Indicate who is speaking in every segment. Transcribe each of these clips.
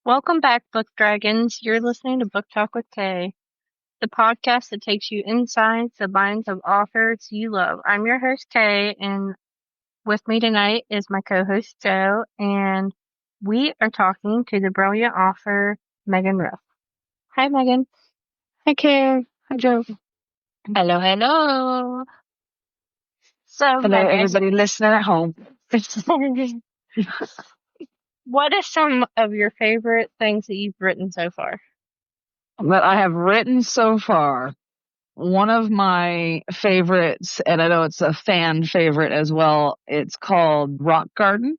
Speaker 1: Welcome back, Book Dragons. You're listening to Book Talk with Tay, the podcast that takes you inside the minds of authors you love. I'm your host, Tay, and with me tonight is my co-host, Joe, and we are talking to the brilliant author, Megan Ruff. Hi, Megan.
Speaker 2: Hi, Kay. Hi, Joe.
Speaker 1: Hello, hello. So,
Speaker 2: Hello,
Speaker 1: Megan,
Speaker 2: everybody listening at home.
Speaker 1: what are some of your favorite things that you've written so far?
Speaker 2: That I have written so far. One of my favorites, and I know it's a fan favorite as well, it's called Rock Garden.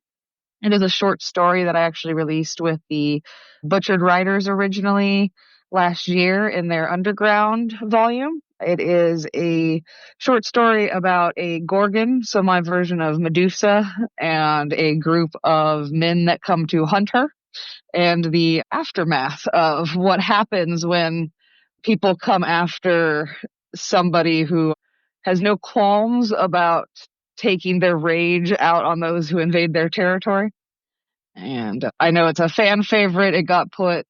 Speaker 2: It is a short story that I actually released with the Butchered Writers originally last year in their Underground volume. It is a short story about a Gorgon, so my version of Medusa, and a group of men that come to hunt her, and the aftermath of what happens when people come after somebody who has no qualms about taking their rage out on those who invade their territory. And I know it's a fan favorite. It got put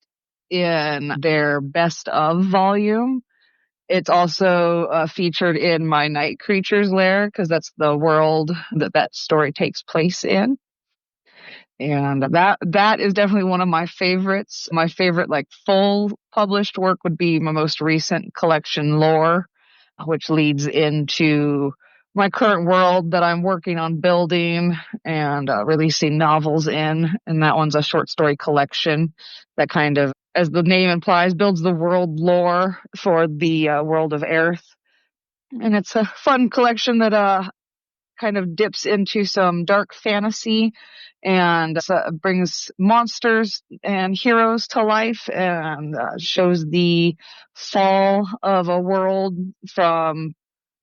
Speaker 2: in their best of volume. It's also featured in my Night Creatures lair because that's the world that story takes place in. And that is definitely one of my favorites. My favorite like full published work would be my most recent collection, Lore, which leads into my current world that I'm working on building and releasing novels in. And that one's a short story collection that kind of, as the name implies, builds the world lore for the world of Earth. And it's a fun collection that kind of dips into some dark fantasy and brings monsters and heroes to life and shows the fall of a world from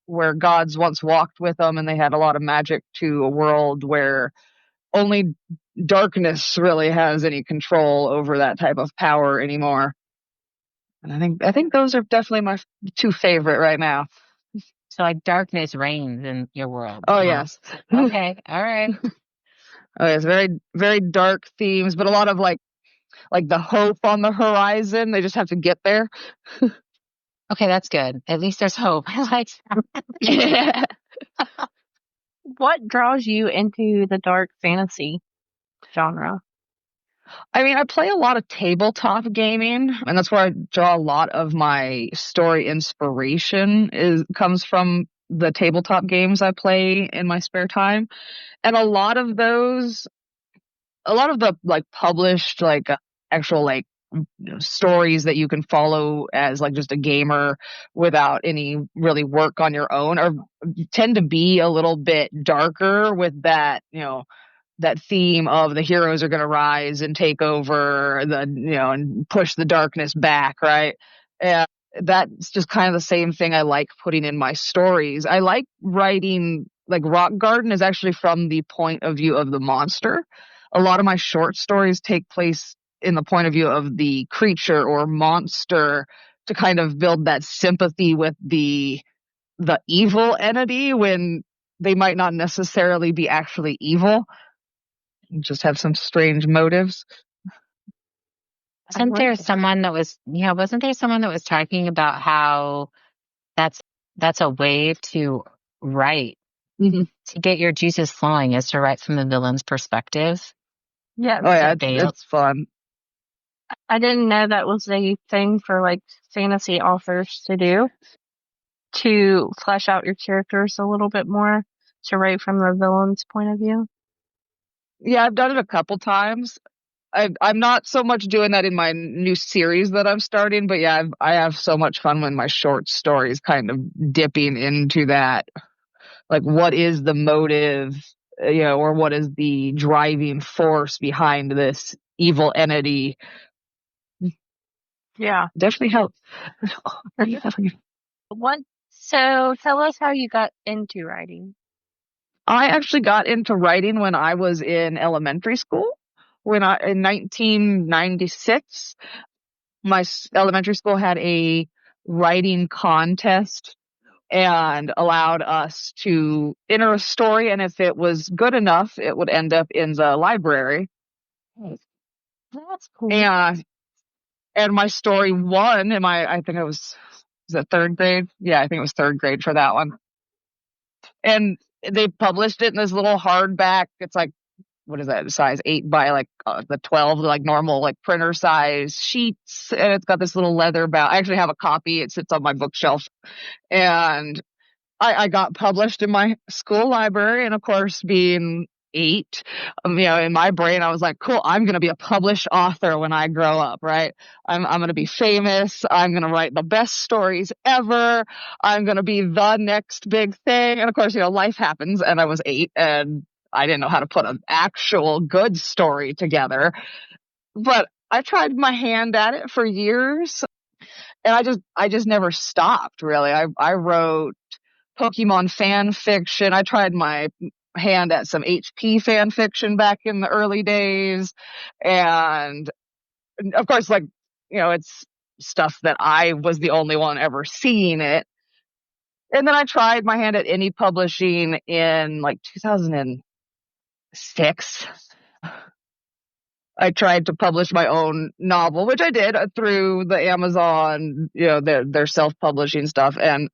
Speaker 2: where gods once walked with them and they had a lot of magic to a world where only darkness really has any control over that type of power anymore. And I think those are definitely my two favorite right now.
Speaker 3: So like darkness reigns in your world.
Speaker 2: Oh, yes.
Speaker 3: Okay. All right.
Speaker 2: Oh, yes. Very, very dark themes, but a lot of like the hope on the horizon. They just have to get there.
Speaker 3: Okay, that's good. At least there's hope. I like
Speaker 2: Yeah.
Speaker 1: What draws you into the dark fantasy genre?
Speaker 2: I mean, I play a lot of tabletop gaming, and that's where I draw a lot of my story inspiration comes from the tabletop games I play in my spare time. And a lot of the like published actual like stories that you can follow as like just a gamer without any really work on your own are tend to be a little bit darker with that theme of the heroes are going to rise and take over and push the darkness back, right? And that's just kind of the same thing I like putting in my stories. I like writing, like Rock Garden is actually from the point of view of the monster. A lot of my short stories take place in the point of view of the creature or monster to kind of build that sympathy with the evil entity when they might not necessarily be actually evil, just have some strange motives.
Speaker 3: wasn't there someone that was talking about how that's a way to write to get your juices flowing is to write from the villain's perspective.
Speaker 1: Yeah.
Speaker 2: Oh yeah, it's fun.
Speaker 1: I didn't know that was a thing for like fantasy authors to do, to flesh out your characters a little bit more, to write from the villain's point of view.
Speaker 2: Yeah, I've done it a couple times. I'm not so much doing that in my new series that I'm starting, but yeah, I have so much fun when my short stories kind of dipping into that. Like, what is the motive, or what is the driving force behind this evil entity?
Speaker 1: Yeah.
Speaker 2: Definitely helps.
Speaker 1: So tell us how you got into writing.
Speaker 2: I actually got into writing when I was in elementary school. In 1996, my elementary school had a writing contest and allowed us to enter a story, and if it was good enough, it would end up in the library.
Speaker 1: That's cool.
Speaker 2: And my story won in I think it was it third grade? Yeah, I think it was third grade for that one. And they published it in this little hardback. It's like, what is that, size 8 by like the 12, like normal, like printer size sheets. And it's got this little leather bound. I actually have a copy. It sits on my bookshelf. And I got published in my school library. And of course, being 8, in my brain, I was like, cool, I'm going to be a published author when I grow up, right? I'm going to be famous. I'm going to write the best stories ever. I'm going to be the next big thing. And of course, life happens. And I was 8 and I didn't know how to put an actual good story together. But I tried my hand at it for years. And I just never stopped, really. I wrote Pokemon fan fiction. I tried my hand at some HP fan fiction back in the early days. And of course, it's stuff that I was the only one ever seeing it. And then I tried my hand at indie publishing in like 2006. I tried to publish my own novel, which I did through the Amazon, their self-publishing stuff. And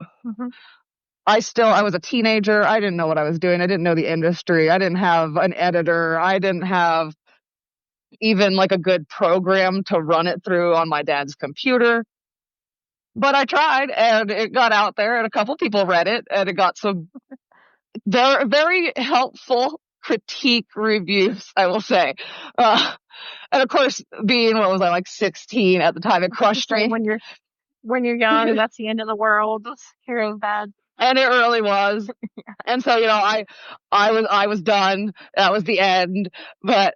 Speaker 2: I was a teenager. I didn't know what I was doing. I didn't know the industry. I didn't have an editor. I didn't have even like a good program to run it through on my dad's computer. But I tried, and it got out there, and a couple people read it, and it got some very, very helpful critique reviews, I will say. And of course, being, what was I, like 16 at the time, it crushed me.
Speaker 1: When you're young, that's the end of the world. Hearing bad.
Speaker 2: And it really was. And so, I was done. That was the end. But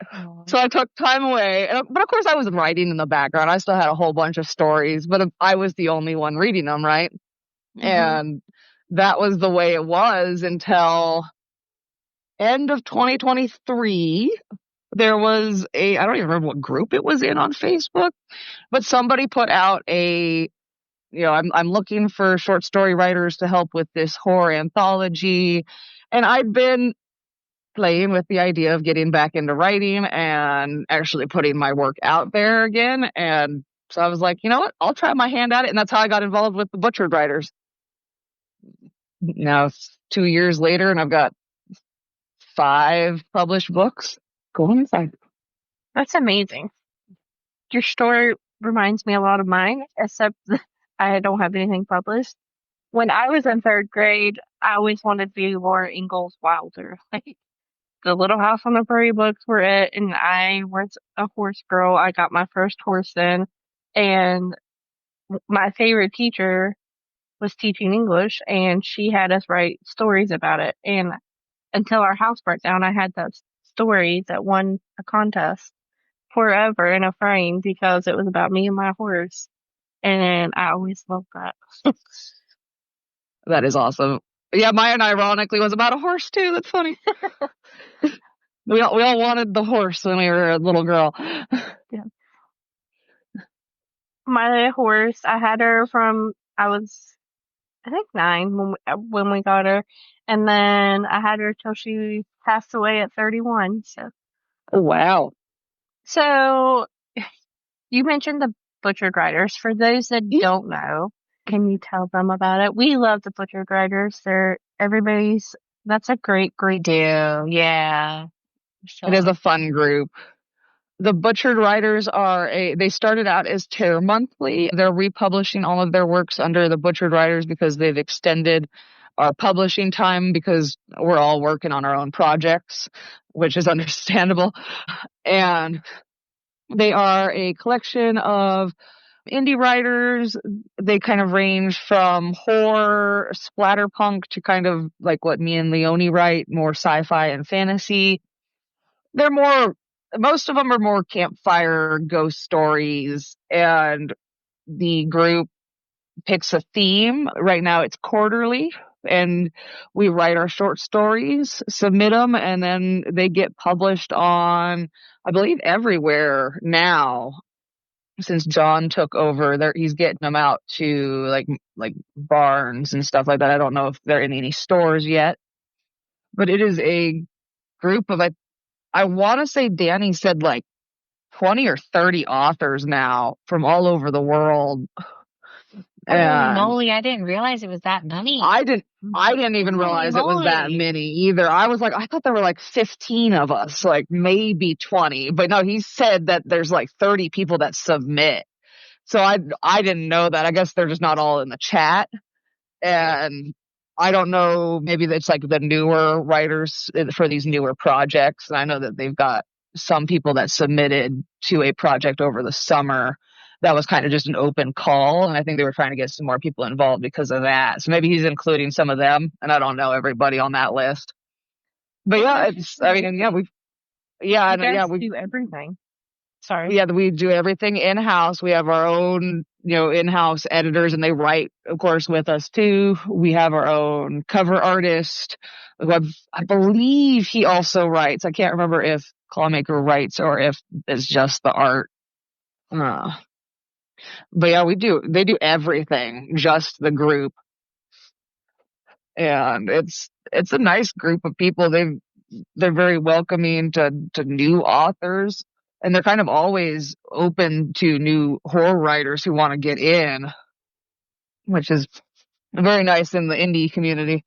Speaker 2: so I took time away. But of course, I was writing in the background. I still had a whole bunch of stories, but I was the only one reading them, right? Mm-hmm. And that was the way it was until end of 2023. There was I don't even remember what group it was in on Facebook, but somebody put out I'm looking for short story writers to help with this horror anthology. And I'd been playing with the idea of getting back into writing and actually putting my work out there again. And so I was like, you know what? I'll try my hand at it. And that's how I got involved with the Butchered Writers. Now it's 2 years later and I've got 5 published books. Go inside.
Speaker 1: That's amazing. Your story reminds me a lot of mine, except I don't have anything published. When I was in 3rd grade, I always wanted to be Laura Ingalls Wilder. Like, the Little House on the Prairie books were it, and I was a horse girl. I got my first horse then, and my favorite teacher was teaching English, and she had us write stories about it. And until our house burnt down, I had those stories that won a contest forever in a frame because it was about me and my horse. And I always loved that.
Speaker 2: That is awesome. Yeah, mine ironically was about a horse too. That's funny. We all wanted the horse when we were a little girl.
Speaker 1: Yeah. My horse, I had her from I was, I think 9 when we got her, and then I had her till she passed away at 31. So.
Speaker 2: Oh, wow.
Speaker 1: So you mentioned the Butchered Writers. For those that don't know, can you tell them about it? We love the Butchered Writers. That's a great group.
Speaker 3: We do, yeah.
Speaker 2: Sure. It is a fun group. The Butchered Writers they started out as Terror Monthly. They're republishing all of their works under the Butchered Writers because they've extended our publishing time because we're all working on our own projects, which is understandable. And they are a collection of indie writers. They kind of range from horror, splatterpunk to kind of like what me and Leonie write, more sci-fi and fantasy. Most of them are more campfire ghost stories, and the group picks a theme. Right now it's quarterly, and we write our short stories, submit them, and then they get published on, I believe, everywhere now. Since John took over, he's getting them out to like Barnes and stuff like that. I don't know if they're in any stores yet, but it is a group of, I want to say Danny said like 20 or 30 authors now from all over the world.
Speaker 3: Holy moly, I didn't realize it was that many.
Speaker 2: I didn't even realize it was that many either. I was like, I thought there were like 15 of us, like maybe 20. But no, he said that there's like 30 people that submit. So I didn't know that. I guess they're just not all in the chat. And I don't know, maybe it's like the newer writers for these newer projects. And I know that they've got some people that submitted to a project over the summer that was kind of just an open call. And I think they were trying to get some more people involved because of that. So maybe he's including some of them. And I don't know everybody on that list. But yeah, we
Speaker 1: do everything. Sorry.
Speaker 2: Yeah, we do everything in-house. We have our own, in-house editors, and they write, of course, with us too. We have our own cover artist. I believe he also writes. I can't remember if Clawmaker writes or if it's just the art. But yeah, they do everything, just the group. And it's a nice group of people. They're very welcoming to new authors. And they're kind of always open to new horror writers who want to get in, which is very nice in the indie community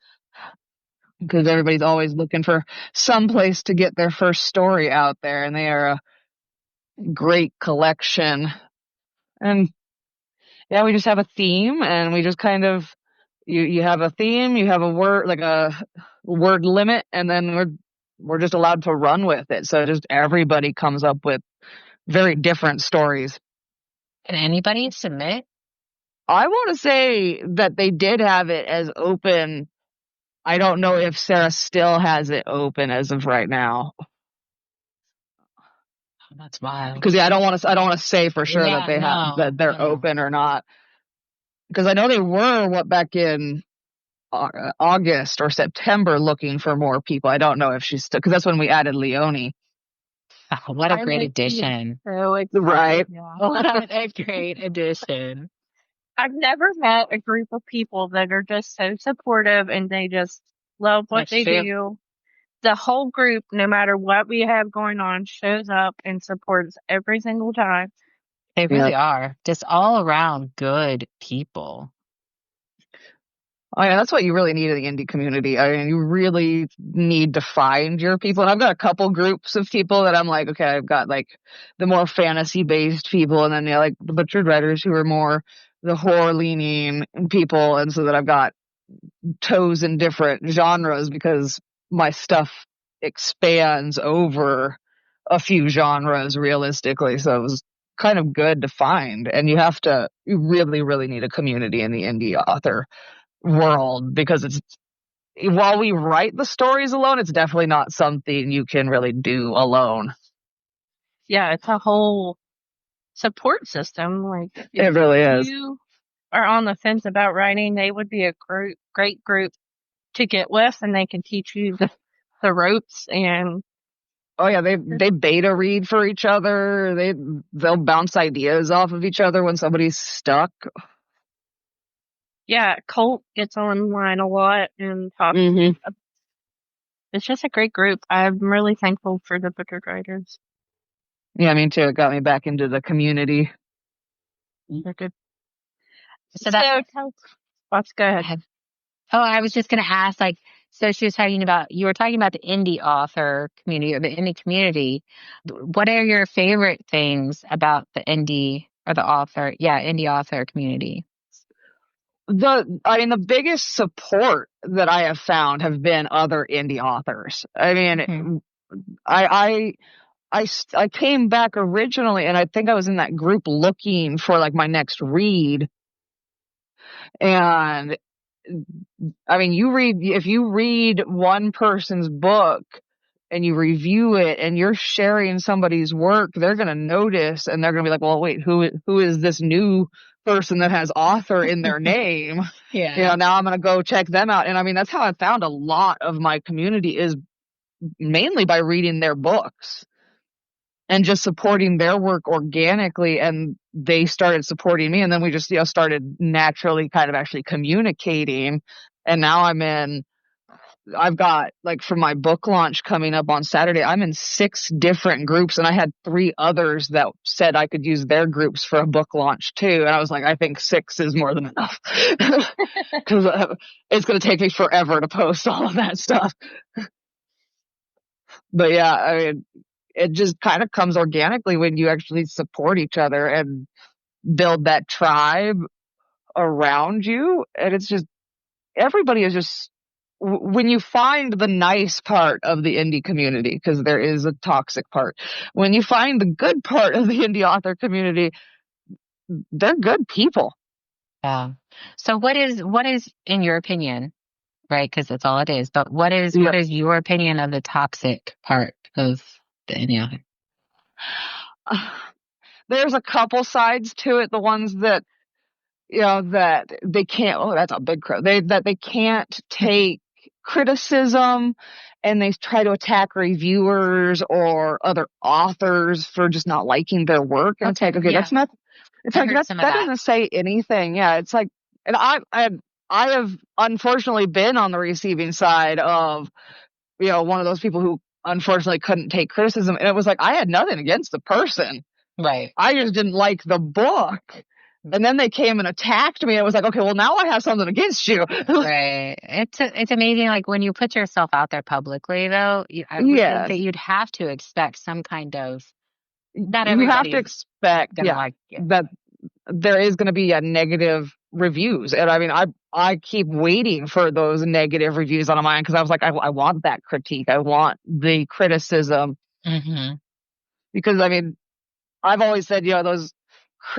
Speaker 2: because everybody's always looking for some place to get their first story out there. And they are a great collection. And yeah, we just have a theme, and we just kind of, you have a theme, you have a word, like a word limit, and then we're just allowed to run with it. So just everybody comes up with very different stories.
Speaker 3: Can anybody submit?
Speaker 2: I want to say that they did have it as open. I don't know if Sarah still has it open as of right now.
Speaker 3: Oh, that's wild.
Speaker 2: Because I don't want to say for sure that they're open or not. Because I know they were back in August or September looking for more people. I don't know if she's still, because that's when we added Leonie.
Speaker 3: Oh, what a great addition.
Speaker 2: Right.
Speaker 3: Yeah. What a great addition.
Speaker 1: I've never met a group of people that are just so supportive and they just love what they do. The whole group, no matter what we have going on, shows up and supports every single time.
Speaker 3: They really are. Just all around good people.
Speaker 2: Oh, yeah, that's what you really need in the indie community. I mean, you really need to find your people. And I've got a couple groups of people that I'm like, okay, I've got like the more fantasy-based people, and then like the butchered writers who are more the horror-leaning people. And so that I've got toes in different genres because my stuff expands over a few genres realistically. So it was kind of good to find. And you really, really need a community in the indie author world because while we write the stories alone, it's definitely not something you can really do alone.
Speaker 1: Yeah, it's a whole support system. Like
Speaker 2: it really is.
Speaker 1: If you are on the fence about writing, they would be a great group to get with, and they can teach you the ropes. And
Speaker 2: oh yeah, they beta read for each other. They'll bounce ideas off of each other when somebody's stuck.
Speaker 1: Yeah, Colt gets online a lot and talks.
Speaker 2: Mm-hmm.
Speaker 1: It's just a great group. I'm really thankful for the butchered writers.
Speaker 2: Yeah, me too. It got me back into the community.
Speaker 1: They're good.
Speaker 3: So
Speaker 1: let's go ahead.
Speaker 3: Oh, I was just going to ask, so you were talking about the indie author community or the indie community. What are your favorite things about the indie or the author? Yeah, indie author community.
Speaker 2: The biggest support that I have found have been other indie authors. I mean, I came back originally, and I think I was in that group looking for like my next read. And I mean, if you read one person's book and you review it and you're sharing somebody's work, they're going to notice, and they're going to be like, well, wait, who is this new person that has author in their name?
Speaker 3: Yeah.
Speaker 2: Now I'm going to go check them out. And I mean, that's how I found a lot of my community, is mainly by reading their books and just supporting their work organically. And they started supporting me. And then we just, started naturally kind of actually communicating. And now I'm in I've got, like, for my book launch coming up on Saturday, I'm in 6 different groups, and I had 3 others that said I could use their groups for a book launch too. And I was like, I think 6 is more than enough because it's going to take me forever to post all of that stuff. But yeah, I mean, it just kind of comes organically when you actually support each other and build that tribe around you. And it's just, everybody is just, when you find the nice part of the indie community, because there is a toxic part, when you find the good part of the indie author community, they're good people.
Speaker 3: Yeah. So what is, in your opinion, right? Because that's all it is. But what is your opinion of the toxic part of the indie author?
Speaker 2: There's a couple sides to it. The ones that, that they can't, that's a big crow. That they can't take criticism, and they try to attack reviewers or other authors for just not liking their work. And it's like, okay, that's not, it's like, that doesn't say anything. Yeah. It's like, and I have unfortunately been on the receiving side of, one of those people who unfortunately couldn't take criticism. And it was like, I had nothing against the person.
Speaker 3: Right.
Speaker 2: I just didn't like the book. And then they came and attacked me. And it was like, okay, well, now I have something against you.
Speaker 3: Right. It's amazing. Like, when you put yourself out there publicly, though, I would think that you'd have to expect some kind of, not everybody.
Speaker 2: You have to expect
Speaker 3: like it.
Speaker 2: That there is going to be a negative reviews. And I mean, I keep waiting for those negative reviews on mine, because I was like, I want that critique. I want the criticism.
Speaker 3: Mm-hmm.
Speaker 2: Because I mean, I've always said, those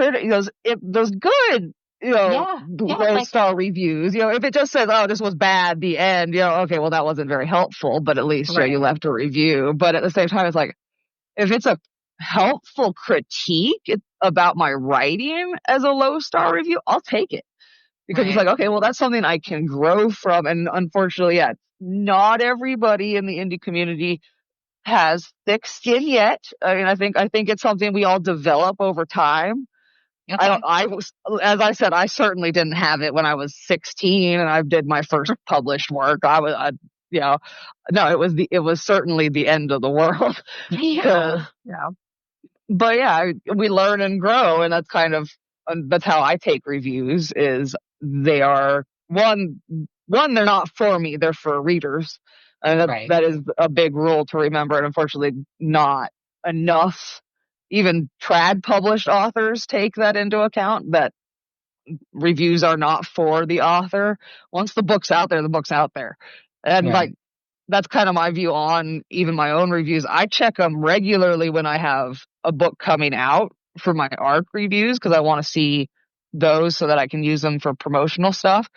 Speaker 2: good, low star reviews, if it just says, oh, this was bad, the end, okay, well, that wasn't very helpful, but at least you left a review. But at the same time, it's like, if it's a helpful critique about my writing as a low star review, I'll take it, because it's like, okay, well, that's something I can grow from. And unfortunately, not everybody in the indie community has thick skin yet. I mean, I think it's something we all develop over time. Okay. As I said, I certainly didn't have it when I was 16 and I did my first published work. No, it was certainly the end of the world.
Speaker 3: Yeah.
Speaker 2: But we learn and grow, and that's how I take reviews. Is they are one, they're not for me, they're for readers. And that is a big rule to remember. And unfortunately, not enough, even trad published authors take that into account, that reviews are not for the author. Once the book's out there, the book's out there. And that's kind of my view on even my own reviews. I check them regularly when I have a book coming out for my ARC reviews, because I want to see those so that I can use them for promotional stuff.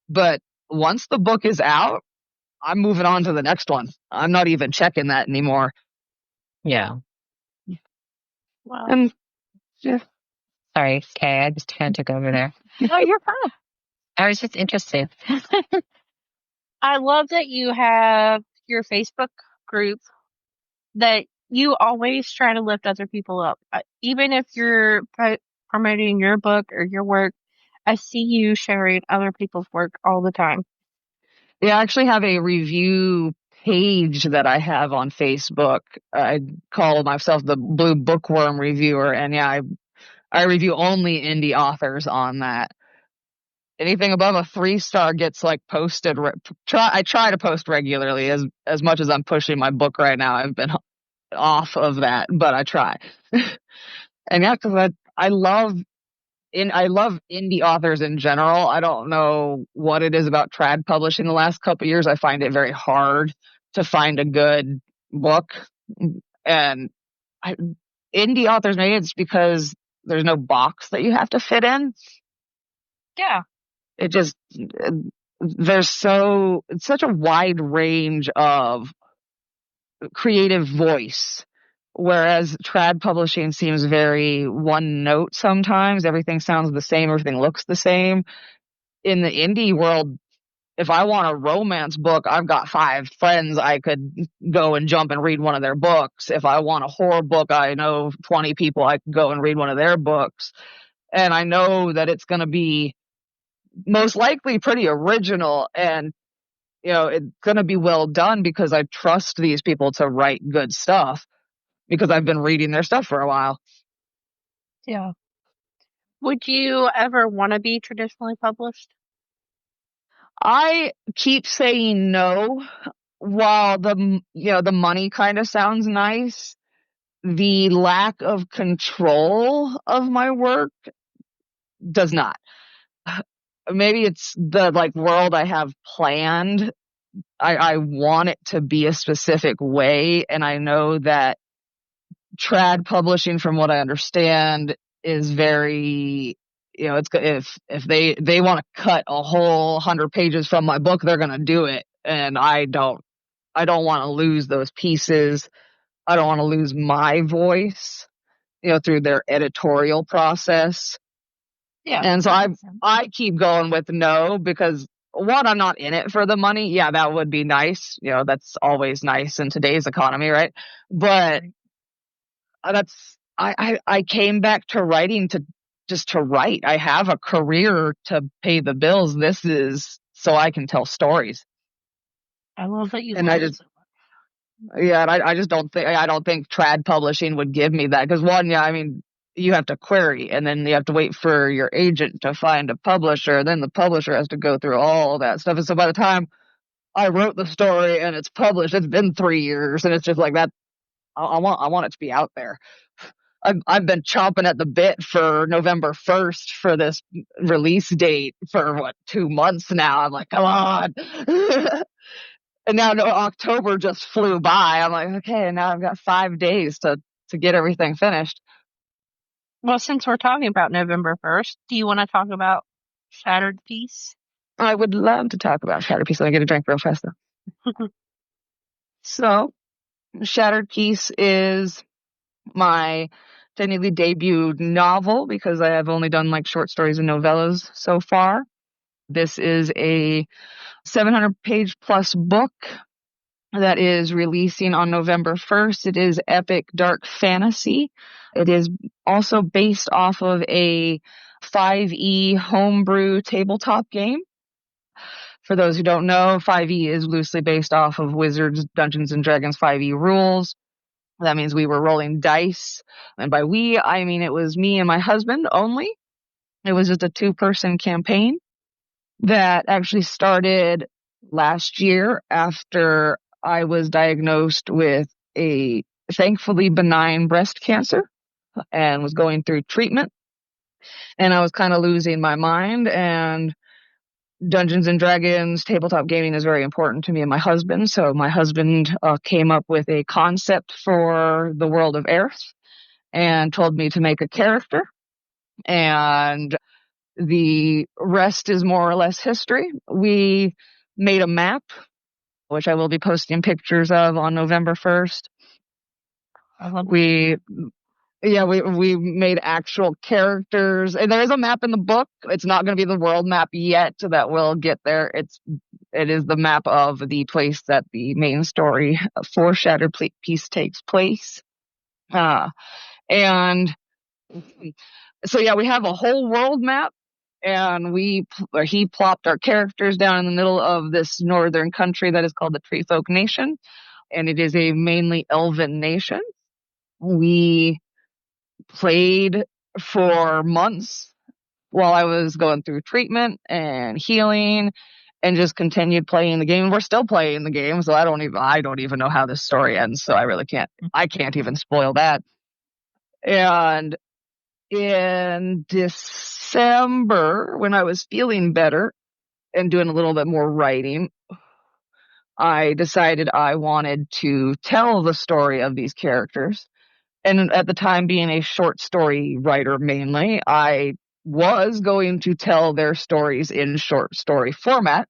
Speaker 2: But once the book is out, I'm moving on to the next one. I'm not even checking that anymore.
Speaker 3: Yeah.
Speaker 1: Wow.
Speaker 2: And
Speaker 3: sorry, Kay, I just kind of took over there.
Speaker 1: No, you're fine.
Speaker 3: I was just interested.
Speaker 1: I love that you have your Facebook group, that you always try to lift other people up. Even if you're promoting your book or your work, I see you sharing other people's work all the time.
Speaker 2: Yeah, I actually have a review page that I have on Facebook. I call myself the Blue Bookworm Reviewer, and I review only indie authors on that. Anything above a 3-star gets posted. I try to post regularly, as much as I'm pushing my book right now. I've been off of that, but I try. And because I love indie authors in general. I don't know what it is about trad publishing the last couple of years. I find it very hard to find a good book. And indie authors, maybe it's because there's no box that you have to fit in.
Speaker 1: Yeah.
Speaker 2: It's such a wide range of creative voice. Whereas trad publishing seems very one note sometimes. Everything sounds the same. Everything looks the same. In the indie world, if I want a romance book, I've got 5 friends I could go and jump and read one of their books. If I want a horror book, I know 20 people I can go and read one of their books. And I know that it's going to be most likely pretty original. And it's going to be well done because I trust these people to write good stuff because I've been reading their stuff for a while.
Speaker 1: Yeah. Would you ever want to be traditionally published?
Speaker 2: I keep saying no. While the money kind of sounds nice, the lack of control of my work does not. Maybe it's the world I have planned. I want it to be a specific way, and I know that trad publishing, from what I understand, is very, it's if they want to cut a whole 100 pages from my book, they're going to do it, and I don't want to lose those pieces. I don't want to lose my voice, through their editorial process.
Speaker 1: Yeah.
Speaker 2: And so I keep going with no because, one, I'm not in it for the money. Yeah, that would be nice. That's always nice in today's economy, right? But I came back to writing to write. I have a career to pay the bills. This is so I can tell stories.
Speaker 1: I love that you
Speaker 2: And
Speaker 1: love it so much.
Speaker 2: Yeah, and I just don't think trad publishing would give me that because, one, yeah, I mean, you have to query and then you have to wait for your agent to find a publisher. Then the publisher has to go through all that stuff. And so by the time I wrote the story and it's published, it's been 3 years, and it's just like that. I want it to be out there. I've been chomping at the bit for November 1st for this release date for 2 months now. I'm like, come on. And now October just flew by. I'm like, okay, now I've got 5 days to get everything finished.
Speaker 1: Well, since we're talking about November 1st, do you want to talk about Shattered Peace?
Speaker 2: I would love to talk about Shattered Peace. Let me get a drink real fast, though. So, Shattered Peace is my technically debut novel because I have only done short stories and novellas so far. This is a 700-page plus book that is releasing on November 1st. It is epic dark fantasy. It is also based off of a 5e homebrew tabletop game. For those who don't know, 5e is loosely based off of Wizards, Dungeons & Dragons 5e rules. That means we were rolling dice. And by we, I mean it was me and my husband only. It was just a 2-person campaign that actually started last year after I was diagnosed with a thankfully benign breast cancer and was going through treatment. And I was kind of losing my mind, and Dungeons and Dragons tabletop gaming is very important to me and my husband. So my husband came up with a concept for the world of Aerith and told me to make a character. And the rest is more or less history. We made a map, which I will be posting pictures of on November 1st.
Speaker 1: I love
Speaker 2: we made actual characters, and there is a map in the book. It's not going to be the world map yet, that will get there. It is the map of the place that the main story for Shattered Peace takes place. And so yeah, we have a whole world map, and he plopped our characters down in the middle of this northern country that is called the Tree Folk Nation, and it is a mainly elven nation. We played for months while I was going through treatment and healing, and just continued playing the game. We're still playing the game, so I don't even know how this story ends, so I can't even spoil that. And in December, when I was feeling better and doing a little bit more writing, I decided I wanted to tell the story of these characters. And at the time, being a short story writer mainly, I was going to tell their stories in short story format.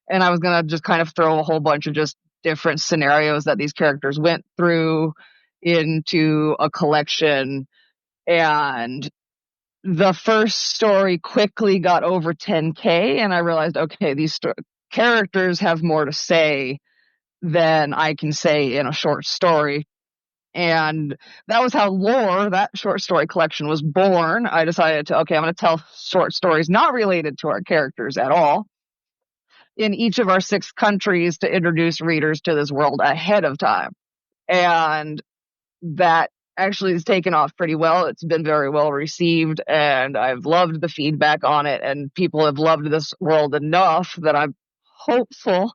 Speaker 2: And I was going to just kind of throw a whole bunch of just different scenarios that these characters went through into a collection. And the first story quickly got over 10K, and I realized, okay, these characters have more to say than I can say in a short story. And that was how Lore, that short story collection, was born. I decided I'm going to tell short stories not related to our characters at all. in each of our 6 countries to introduce readers to this world ahead of time. And that actually has taken off pretty well. It's been very well received, and I've loved the feedback on it, and people have loved this world enough that I'm hopeful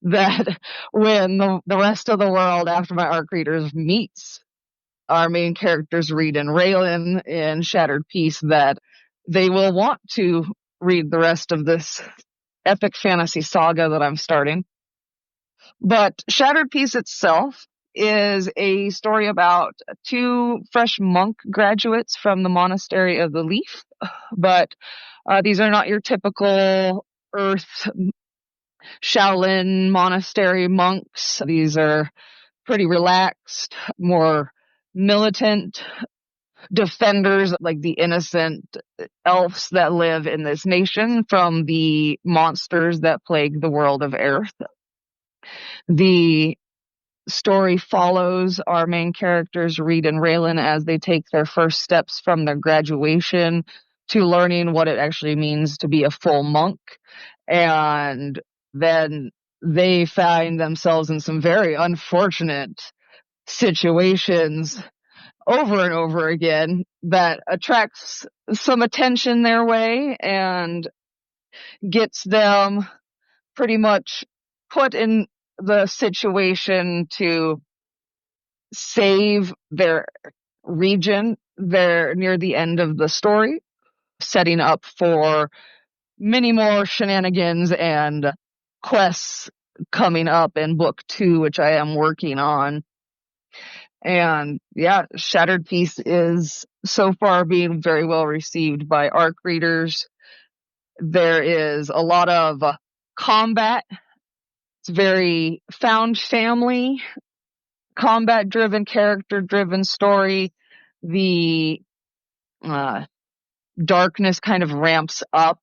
Speaker 2: that when the rest of the world after my ARC readers meets our main characters, Reed and Raylan in Shattered Peace, that they will want to read the rest of this epic fantasy saga that I'm starting. But Shattered Peace itself is a story about 2 fresh monk graduates from the Monastery of the Leaf. But these are not your typical Earth Shaolin monastery monks. These are pretty relaxed, more militant defenders, like the innocent elves that live in this nation from the monsters that plague the world of Earth. The story follows our main characters, Reed and Raylan, as they take their first steps from their graduation to learning what it actually means to be a full monk. And then they find themselves in some very unfortunate situations over and over again that attracts some attention their way and gets them pretty much put in the situation to save their region. They're near the end of the story, setting up for many more shenanigans and quests coming up in book 2, which I am working on. And yeah, Shattered Peace is so far being very well received by ARC readers. There is a lot of combat. It's very found family, combat driven, character driven story. The darkness kind of ramps up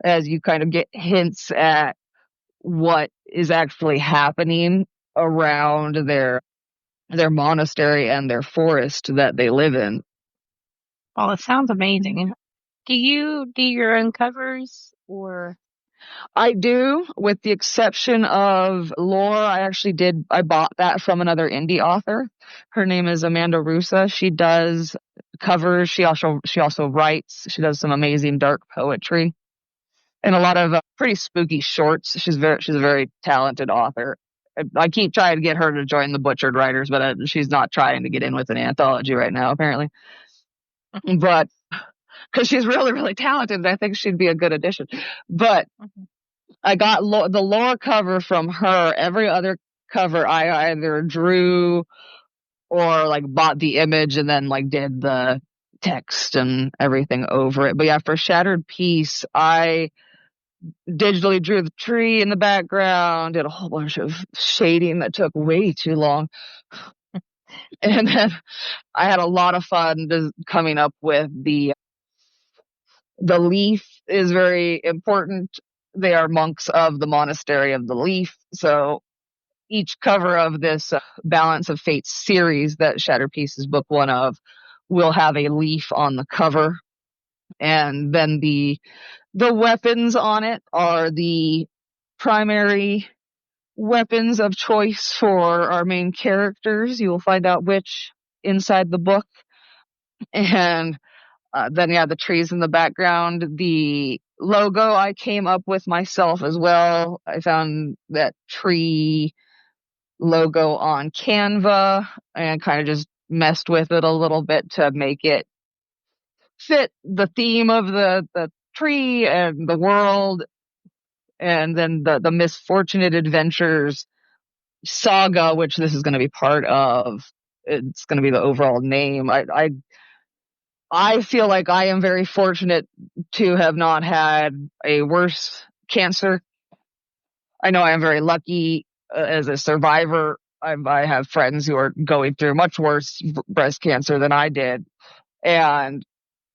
Speaker 2: as you kind of get hints at what is actually happening around their monastery and their forest that they live in.
Speaker 1: Well, it sounds amazing. Do you do your own covers, or?
Speaker 2: I do, with the exception of lore. I bought that from another indie author. Her name is Amanda Russa. She does covers. She also writes. She does some amazing dark poetry and a lot of pretty spooky shorts. She's a very talented author. I keep trying to get her to join the Butchered Writers, but she's not trying to get in with an anthology right now, apparently. But because she's really, really talented, I think she'd be a good addition. But I got the lore cover from her. Every other cover I either drew or like bought the image and then like did the text and everything over it. But yeah, for Shattered Peace, I digitally drew the tree in the background, did a whole bunch of shading that took way too long. And then I had a lot of fun coming up with the leaf is very important. They are monks of the Monastery of the Leaf. So each cover of this Balance of Fate series that Shattered Peace is book 1 of will have a leaf on the cover. And then the weapons on it are the primary weapons of choice for our main characters. You will find out which inside the book. And then, yeah, the trees in the background. The logo I came up with myself as well. I found that tree logo on Canva and kind of just messed with it a little bit to make it fit the theme of the tree and the world. And then the Misfortunate Adventures saga, which this is going to be part of. It's going to be the overall name. I feel like I am very fortunate to have not had a worse cancer. I know I am very lucky as a survivor. I have friends who are going through much worse breast cancer than I did. And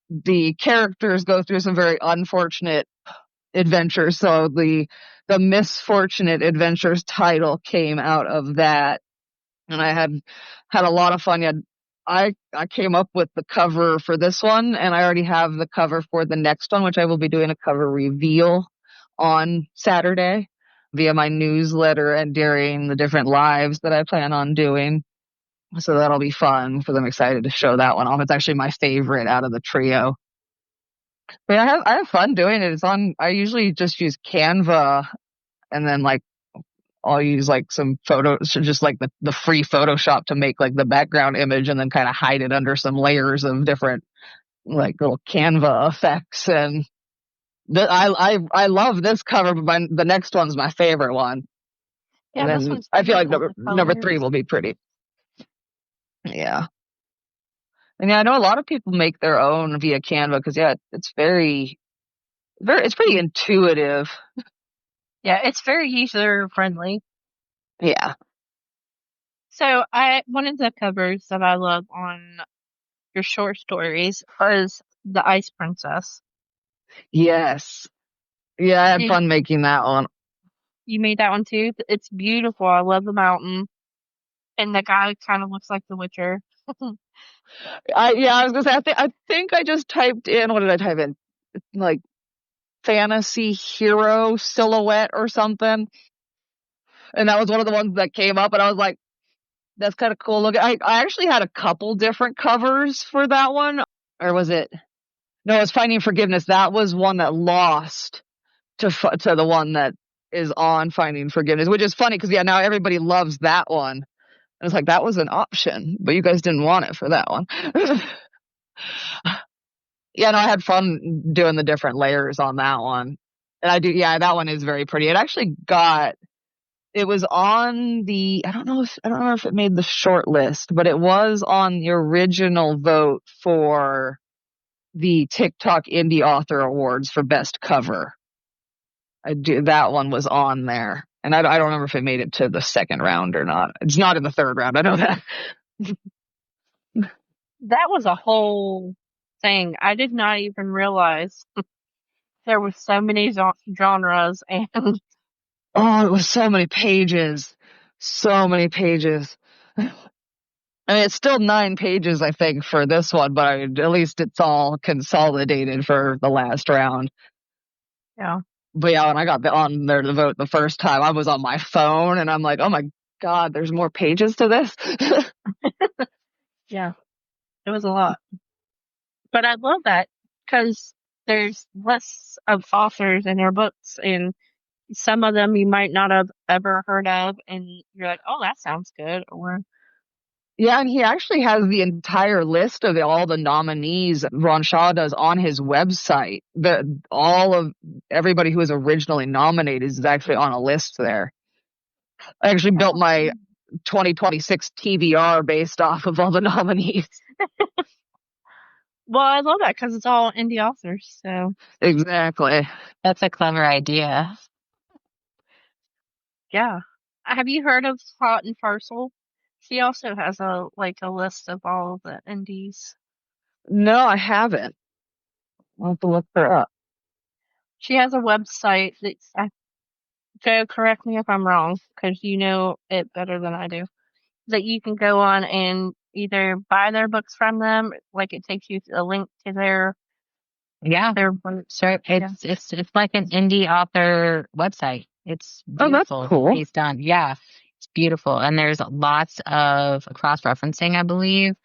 Speaker 2: the characters go through some very unfortunate adventures. So the Misfortunate Adventures title came out of that. And I had a lot of fun. Yeah, I came up with the cover for this one, and I already have the cover for the next one, which I will be doing a cover reveal on Saturday via my newsletter and during the different lives that I plan on doing. So that'll be fun because I'm excited to show that one off. It's actually my favorite out of the trio. But yeah, I have fun doing it. I usually just use Canva and then like I'll use like some photos, just like the free Photoshop to make like the background image and then kind of hide it under some layers of different like little Canva effects. And I love this cover, but the next one's my favorite one.
Speaker 1: Yeah,
Speaker 2: And
Speaker 1: this
Speaker 2: then
Speaker 1: one's
Speaker 2: I feel like
Speaker 1: beautiful.
Speaker 2: number 3 will be pretty. Yeah. And yeah, I know a lot of people make their own via Canva because yeah, it's it's pretty intuitive.
Speaker 1: Yeah, it's very user friendly.
Speaker 2: Yeah.
Speaker 1: So one of the covers that I love on your short stories was the Ice Princess.
Speaker 2: Yes. Yeah, I had fun making that one.
Speaker 1: You made that one too? It's beautiful. I love the mountain. And the guy kind of looks like the Witcher.
Speaker 2: I was gonna say I think I just typed in, what did I type in? Like fantasy hero silhouette or something. And that was one of the ones that came up and I was like, that's kind of cool. Look, I actually had a couple different covers for that one. Or was it? No, it was Finding Forgiveness. That was one that lost to the one that is on Finding Forgiveness, which is funny because yeah, now everybody loves that one. And it's like, that was an option, but you guys didn't want it for that one. Yeah, no, I had fun doing the different layers on that one. And that one is very pretty. It was on I don't know if it made the short list, but it was on the original vote for the TikTok Indie Author Awards for Best Cover. That one was on there. And I don't remember if it made it to the second round or not. It's not in the third round. I know that.
Speaker 1: That was a whole thing. I did not even realize there were so many genres and
Speaker 2: oh, it was so many pages. So many pages. I mean, it's still 9 pages, I think, for this one, but at least it's all consolidated for the last round.
Speaker 1: yeah.
Speaker 2: But yeah, when I got on there to vote the first time, I was on my phone and I'm like, oh my God, there's more pages to this.
Speaker 1: Yeah, it was a lot. But I love that because there's less of authors in their books, and some of them you might not have ever heard of, and you're like, oh, that sounds good. Or
Speaker 2: yeah, and he actually has the entire list of all the nominees Ron Shaw does on his website. All of everybody who was originally nominated is actually on a list there. I actually built my 2026 TBR based off of all the nominees.
Speaker 1: well, I love that because it's all indie authors. So
Speaker 2: exactly.
Speaker 3: That's a clever idea.
Speaker 1: yeah. Have you heard of Hot and Parcel? She also has a list of all of the indies.
Speaker 2: No, I haven't. I'll have to look her up.
Speaker 1: She has a website that's, Joe, correct me if I'm wrong, because you know it better than I do, that you can go on and either buy their books from them, like it takes you a link to their
Speaker 3: sure. It's like an indie author website. It's beautiful.
Speaker 2: Oh, that's cool.
Speaker 3: It's done. Yeah, it's beautiful, and there's lots of cross-referencing, I believe.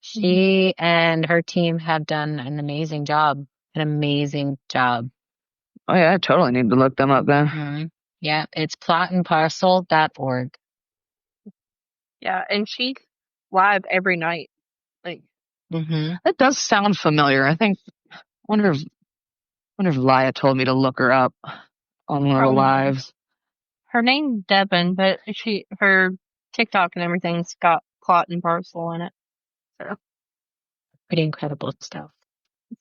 Speaker 3: She and her team have done an amazing job.
Speaker 2: Oh yeah, I totally need to look them up then.
Speaker 3: Mm-hmm. Yeah, it's plotandparcel.org.
Speaker 1: Yeah, and she's live every night.
Speaker 2: That does sound familiar. I think. Wonder if Laya told me to look her up on one of the lives.
Speaker 1: Her name's Devin, but her TikTok and everything's got Plot and Parcel in it. So
Speaker 3: pretty incredible stuff.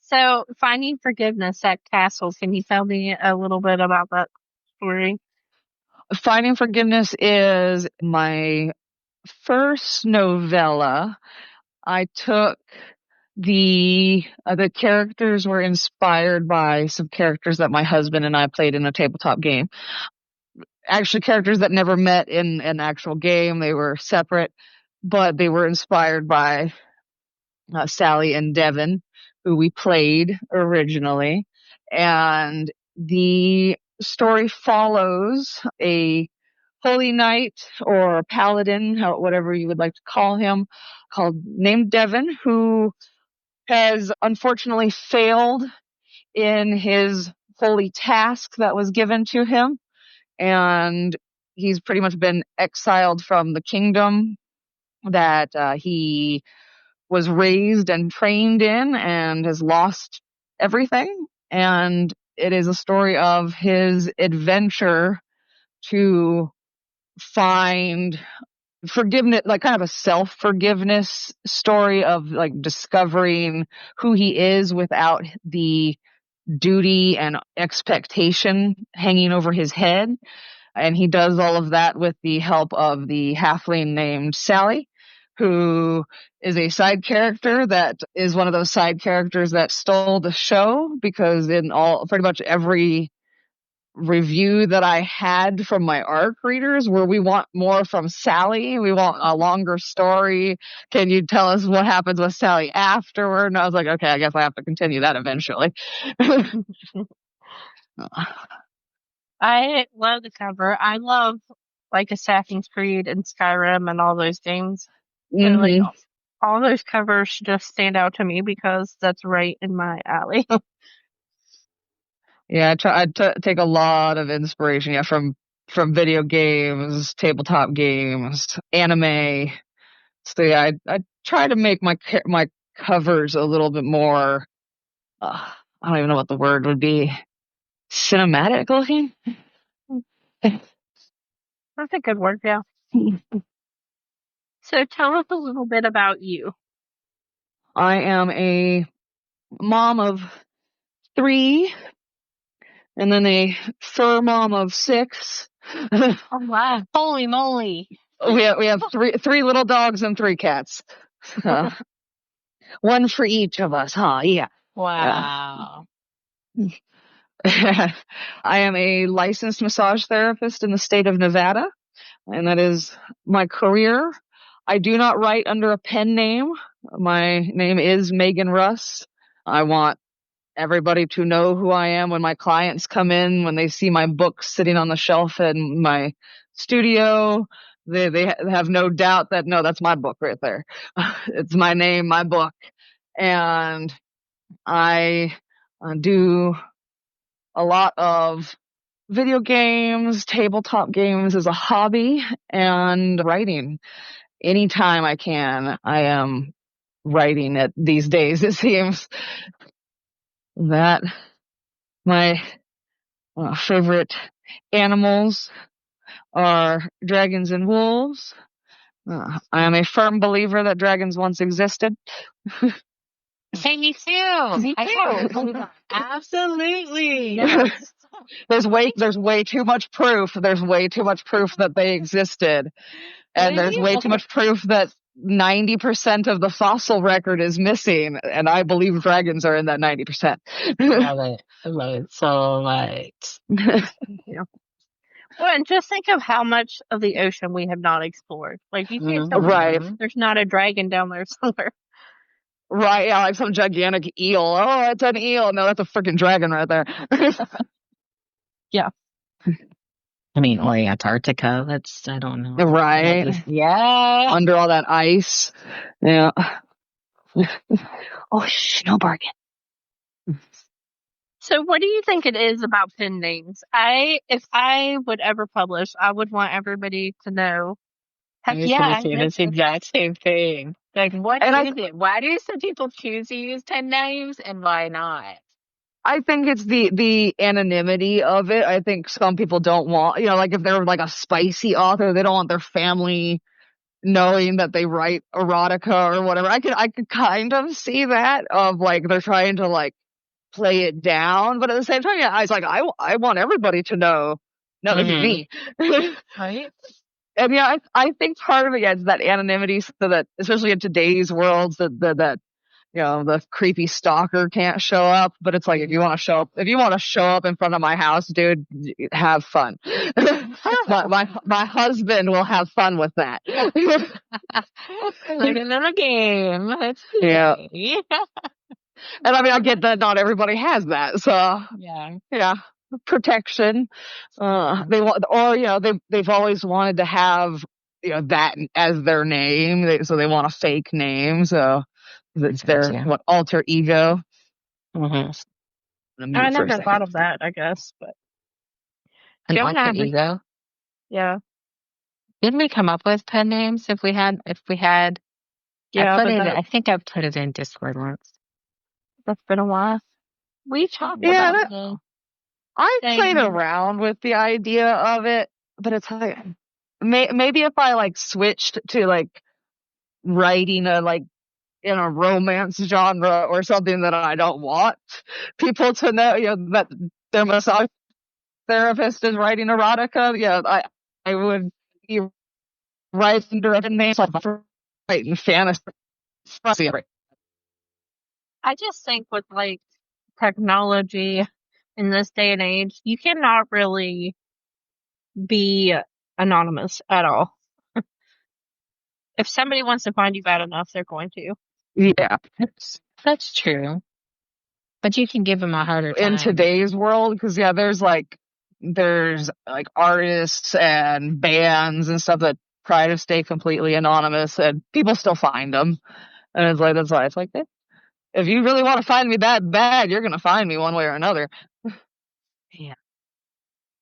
Speaker 1: So, Finding Forgiveness at Castle. Can you tell me a little bit about that story?
Speaker 2: Finding Forgiveness is my first novella. I took the characters were inspired by some characters that my husband and I played in a tabletop game. Actually, characters that never met in an actual game. They were separate, but they were inspired by Sally and Devin, who we played originally. And the story follows a holy knight or paladin, whatever you would like to call him, named Devon, who has unfortunately failed in his holy task that was given to him. And he's pretty much been exiled from the kingdom that he was raised and trained in, and has lost everything. And it is a story of his adventure to find forgiveness, like kind of a self-forgiveness story of like discovering who he is without the duty and expectation hanging over his head. And he does all of that with the help of the halfling named Sally, who is a side character that is one of those side characters that stole the show, because in pretty much every review that I had from my ARC readers were, we want more from Sally. We want a longer story. Can you tell us what happens with Sally afterward? And I was like, okay, I guess I have to continue that eventually.
Speaker 1: I love the cover. I love like Assassin's Creed and Skyrim and all those games. So like all those covers just stand out to me because that's right in my alley.
Speaker 2: Yeah, I take a lot of inspiration, from video games, tabletop games, anime. So yeah, I try to make my covers a little bit more, I don't even know what the word would be, cinematic looking.
Speaker 1: That's a good word, yeah. So tell us a little bit about you.
Speaker 2: I am a mom of 3, and then a fur mom of 6.
Speaker 1: Oh wow! Holy moly!
Speaker 2: We have three little dogs and 3 cats. One for each of us, huh? Yeah.
Speaker 1: Wow.
Speaker 2: I am a licensed massage therapist in the state of Nevada, and that is my career. I do not write under a pen name. My name is Megan Russ. I want everybody to know who I am when my clients come in, when they see my books sitting on the shelf in my studio. They have no doubt that, no, that's my book right there. It's my name, my book. And I do a lot of video games, tabletop games as a hobby, and writing. Anytime I can, I am writing it these days, it seems. That my favorite animals are dragons and wolves. I am a firm believer that dragons once existed.
Speaker 3: Hey, me too.
Speaker 1: Me too.
Speaker 3: Absolutely.
Speaker 1: Yes.
Speaker 2: There's way too much proof. There's way too much proof that they existed. And there's way too much proof that 90% of the fossil record is missing. And I believe dragons are in that 90%.
Speaker 3: I love it so much.
Speaker 1: Yeah. Well, and just think of how much of the ocean we have not explored. Like, you can't tell me there's not a dragon down there somewhere.
Speaker 2: Right, yeah, like some gigantic eel. Oh, it's an eel. No, that's a freaking dragon right there.
Speaker 1: Yeah.
Speaker 3: I mean, or Antarctica. I don't know.
Speaker 2: Right.
Speaker 3: Yeah.
Speaker 2: Under all that ice. Yeah. Oh, snowbargain.
Speaker 1: So what do you think it is about pen names? If I would ever publish, I would want everybody to know.
Speaker 3: Heck yeah, this exact same thing. Like, what is it? Why do some people choose to use pen names and why not?
Speaker 2: I think it's the anonymity of it. I think some people don't want, like if they're like a spicy author, they don't want their family knowing that they write erotica or whatever. I could kind of see that, of like they're trying to like play it down, but at the same time, yeah, I was like, I want everybody to know. No, this is me.
Speaker 3: Right?
Speaker 2: And yeah, I think part of it is that anonymity, so that especially in today's world, that the creepy stalker can't show up. But it's like, if you want to show up in front of my house, dude, have fun. my husband will have fun with that.
Speaker 3: Like a little game.
Speaker 2: Yeah. And I mean, I get that not everybody has that, so yeah. protection. They want, or they've always wanted to have that as their name, so they want a fake name. So it's their alter ego.
Speaker 3: Mm-hmm.
Speaker 1: I never thought of that, I guess, but
Speaker 3: An alter ego.
Speaker 1: Yeah.
Speaker 3: Didn't we come up with pen names if we had?
Speaker 1: Yeah,
Speaker 3: I think I put it in Discord once.
Speaker 1: That's been a while. We talked about it.
Speaker 2: I played around with the idea of it, but it's like maybe if I like switched to like writing in a romance genre or something that I don't want people to know, that their massage therapist is writing erotica. Yeah, I would be writing directing names like writing fantasy.
Speaker 1: I just think with like technology in this day and age, you cannot really be anonymous at all. If somebody wants to find you bad enough, they're going to.
Speaker 2: Yeah,
Speaker 3: that's true. But you can give them a harder time
Speaker 2: in today's world, because there's artists and bands and stuff that try to stay completely anonymous, and people still find them. And it's like, that's why it's like, if you really want to find me that bad, you're gonna find me one way or another.
Speaker 3: Yeah,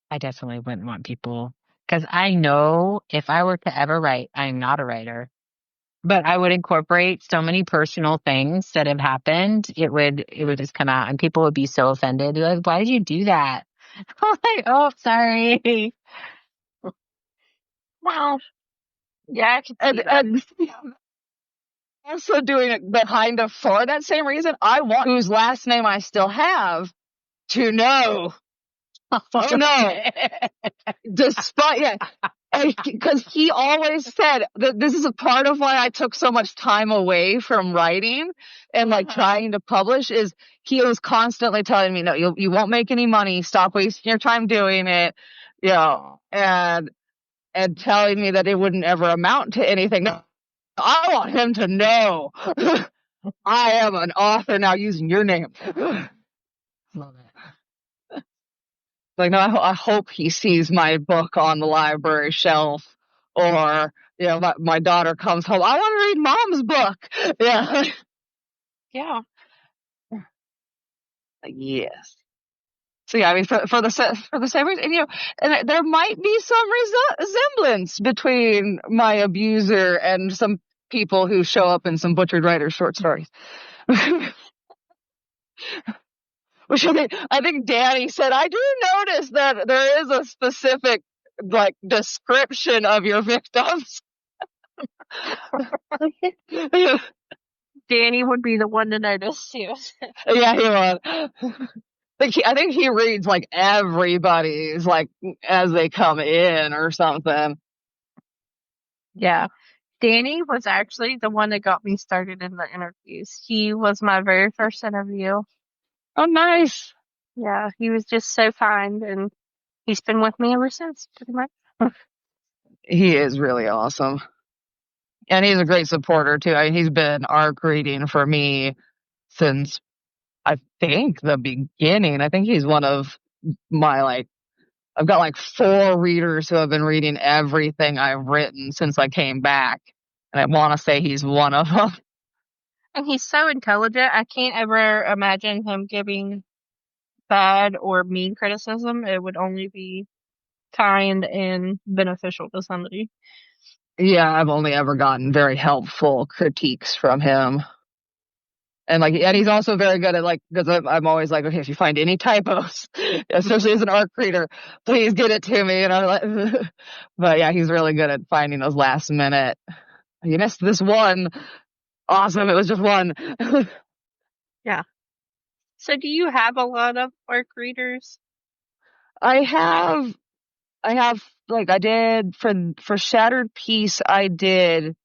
Speaker 3: I definitely wouldn't want people, because I know if I were to ever write, I'm not a writer, but I would incorporate so many personal things that have happened. It would just come out, and people would be so offended. They're like, "Why did you do that?" I'm like, "Oh, sorry."
Speaker 1: Wow. Yeah, I can see that.
Speaker 2: Also doing it behind for that same reason. I want whose last name I still have to know. Oh no! Despite because he always said that this is a part of why I took so much time away from writing and trying to publish, is he was constantly telling me, no, you won't make any money. Stop wasting your time doing it. And telling me that it wouldn't ever amount to anything. I want him to know I am an author now using your name. Love it. Like, no, I hope he sees my book on the library shelf, or my daughter comes home, I want to read Mom's book. Yeah.
Speaker 1: Yeah.
Speaker 2: Yes. So yeah, I mean, for the same reason, and there might be some resemblance between my abuser and some people who show up in some Butchered Writer short stories. Which I think Danny said, I do notice that there is a specific description of your victims.
Speaker 1: Danny would be the one to notice too.
Speaker 2: Yeah, he would. I think he reads everybody's as they come in or something.
Speaker 1: Yeah. Danny was actually the one that got me started in the interviews. He was my very first interview.
Speaker 2: Oh, nice.
Speaker 1: Yeah, he was just so kind, and he's been with me ever since, pretty much.
Speaker 2: He is really awesome. And he's a great supporter, too. I mean, he's been ARC reading for me since, I think, the beginning. I think he's one of my, I've got 4 readers who have been reading everything I've written since I came back. And I want to say he's one of them.
Speaker 1: And he's so intelligent. I can't ever imagine him giving bad or mean criticism. It would only be kind and beneficial to somebody.
Speaker 2: Yeah, I've only ever gotten very helpful critiques from him. And and he's also very good at because I'm always okay, if you find any typos, especially as an ARC reader, please get it to me. And but yeah, he's really good at finding those last minute. You missed this one. Awesome, it was just one.
Speaker 1: Yeah. So do you have a lot of ARC readers?
Speaker 2: I have I did for Shattered Peace, I did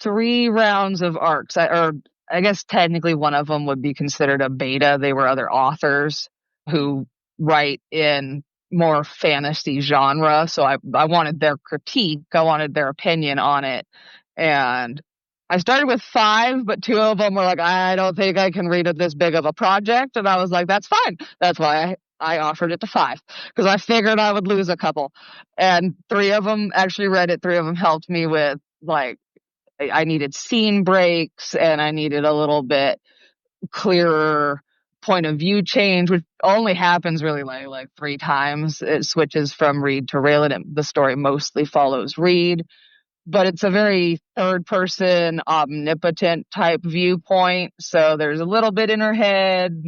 Speaker 2: 3 rounds of ARCs. I guess technically one of them would be considered a beta. They were other authors who write in more fantasy genre. So I wanted their critique. I wanted their opinion on it. And I started with 5, but 2 of them were I don't think I can read it this big of a project. And I was like, that's fine. That's why I offered it to 5 because I figured I would lose a couple. And 3 of them actually read it. 3 of them helped me with, like, I needed scene breaks and I needed a little bit clearer point of view change, which only happens really like 3 times. It switches from Reed to Raylan, and the story mostly follows Reed, but it's a very third person omnipotent type viewpoint. So there's a little bit in her head,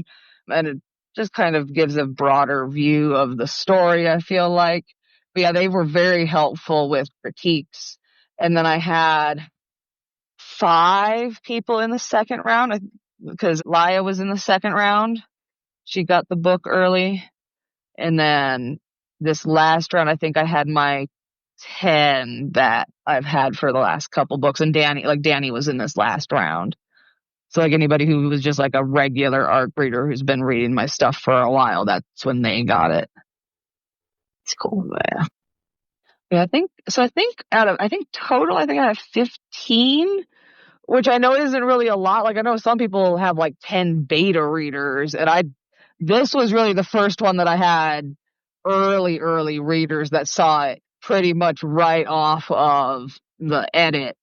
Speaker 2: and it just kind of gives a broader view of the story, I feel like. But yeah, they were very helpful with critiques. And then I had 5 people in the second round because Laya was in the second round. She got the book early. And then this last round, I think I had my 10 that I've had for the last couple books. And Danny was in this last round. So like anybody who was just like a regular ARC reader who's been reading my stuff for a while, that's when they got it.
Speaker 1: It's cool.
Speaker 2: Yeah, I think total, I have 15, which I know isn't really a lot. Like I know some people have like 10 beta readers, and this was really the first one that I had early readers that saw it pretty much right off of the edit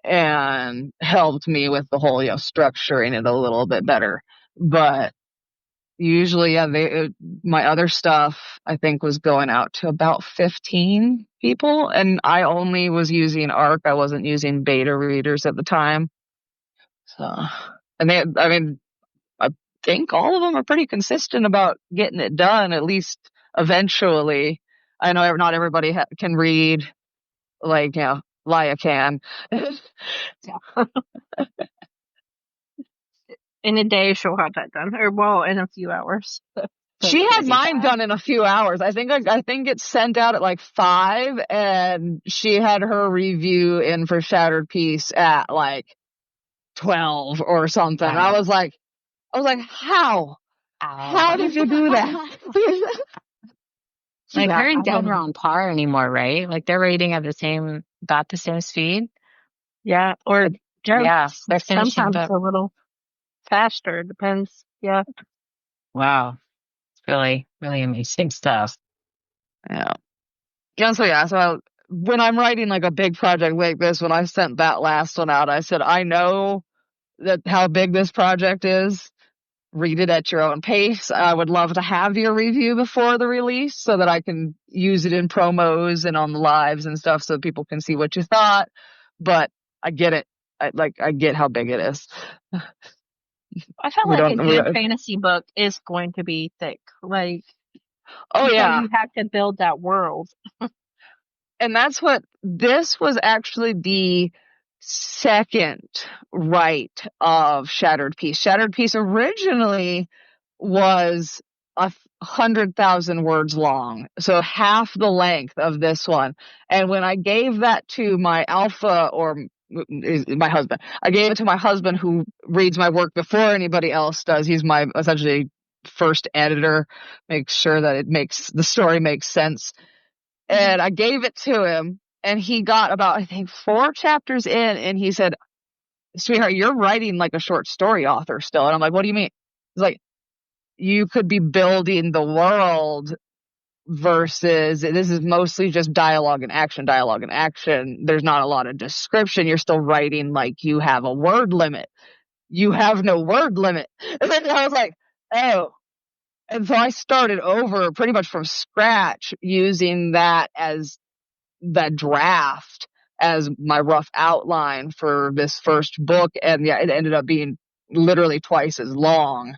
Speaker 2: and helped me with the whole, structuring it a little bit better. But usually, yeah, my other stuff, I think, was going out to about 15 people, and I only was using ARC. I wasn't using beta readers at the time. So, and I think all of them are pretty consistent about getting it done, at least eventually. I know not everybody can read, like, Laya can.
Speaker 1: In a day, she'll have that done, or in a few hours.
Speaker 2: She had mine done in a few hours. I think it sent out at like 5, and she had her review in for Shattered Peace at like 12 or something. Wow. I was like, how? How did you do that?
Speaker 3: Like her and Dad are on par anymore, right? Like they're reading at about the same speed.
Speaker 1: Yeah, or
Speaker 3: yeah, they're finishing
Speaker 1: sometimes a little faster. It depends. Yeah.
Speaker 3: Wow, it's really, really amazing stuff.
Speaker 2: Yeah. So when I'm writing like a big project like this, when I sent that last one out, I said, I know that how big this project is. Read it at your own pace. I would love to have your review before the release so that I can use it in promos and on the lives and stuff so people can see what you thought. But I get it. I get how big it is.
Speaker 1: I felt like a good fantasy book is going to be thick. Like,
Speaker 2: oh yeah,
Speaker 1: you have to build that world.
Speaker 2: And this was actually the second write of Shattered Peace. Shattered Peace originally was 100,000 words long, so half the length of this one. And when I gave that to my alpha, or my husband, I gave it to my husband who reads my work before anybody else does. He's my essentially first editor, makes sure that the story makes sense. And I gave it to him, and he got about, I think, 4 chapters in, and he said, sweetheart, you're writing like a short story author still. And I'm like, what do you mean? He's like, you could be building the world versus this is mostly just dialogue and action. There's not a lot of description. You're still writing like you have a word limit. You have no word limit. And then I was like, oh. And so I started over pretty much from scratch using that draft as my rough outline for this first book. And yeah, it ended up being literally twice as long.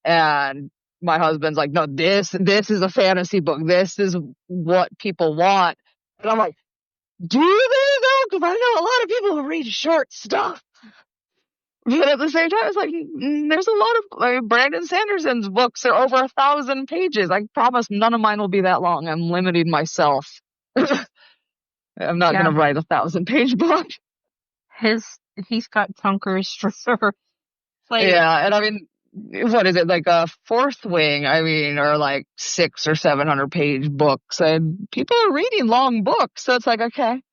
Speaker 2: And my husband's like, no, this is a fantasy book. This is what people want. And I'm like, do they though? Because I know a lot of people who read short stuff. But at the same time, it's like, there's a lot of Brandon Sanderson's books are over 1,000 pages. I promise none of mine will be that long. I'm limiting myself. I'm not going to write a 1,000-page book.
Speaker 1: He's got chunkers for sure.
Speaker 2: Yeah, and I mean, what is it, like a Fourth Wing? I mean, or like 600 or 700-page books, and people are reading long books. So it's like, okay,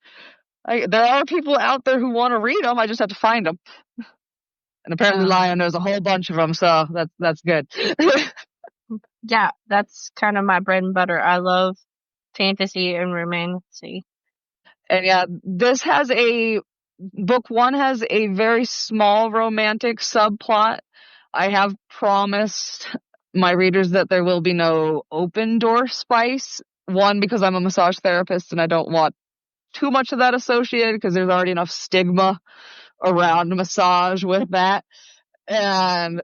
Speaker 2: there are people out there who want to read them. I just have to find them. And apparently, Lion knows a whole bunch of them, so that's good.
Speaker 1: Yeah, that's kind of my bread and butter. I love fantasy and romancy.
Speaker 2: And yeah, book one has a very small romantic subplot. I have promised my readers that there will be no open door spice. One, because I'm a massage therapist and I don't want too much of that associated because there's already enough stigma around massage with that. And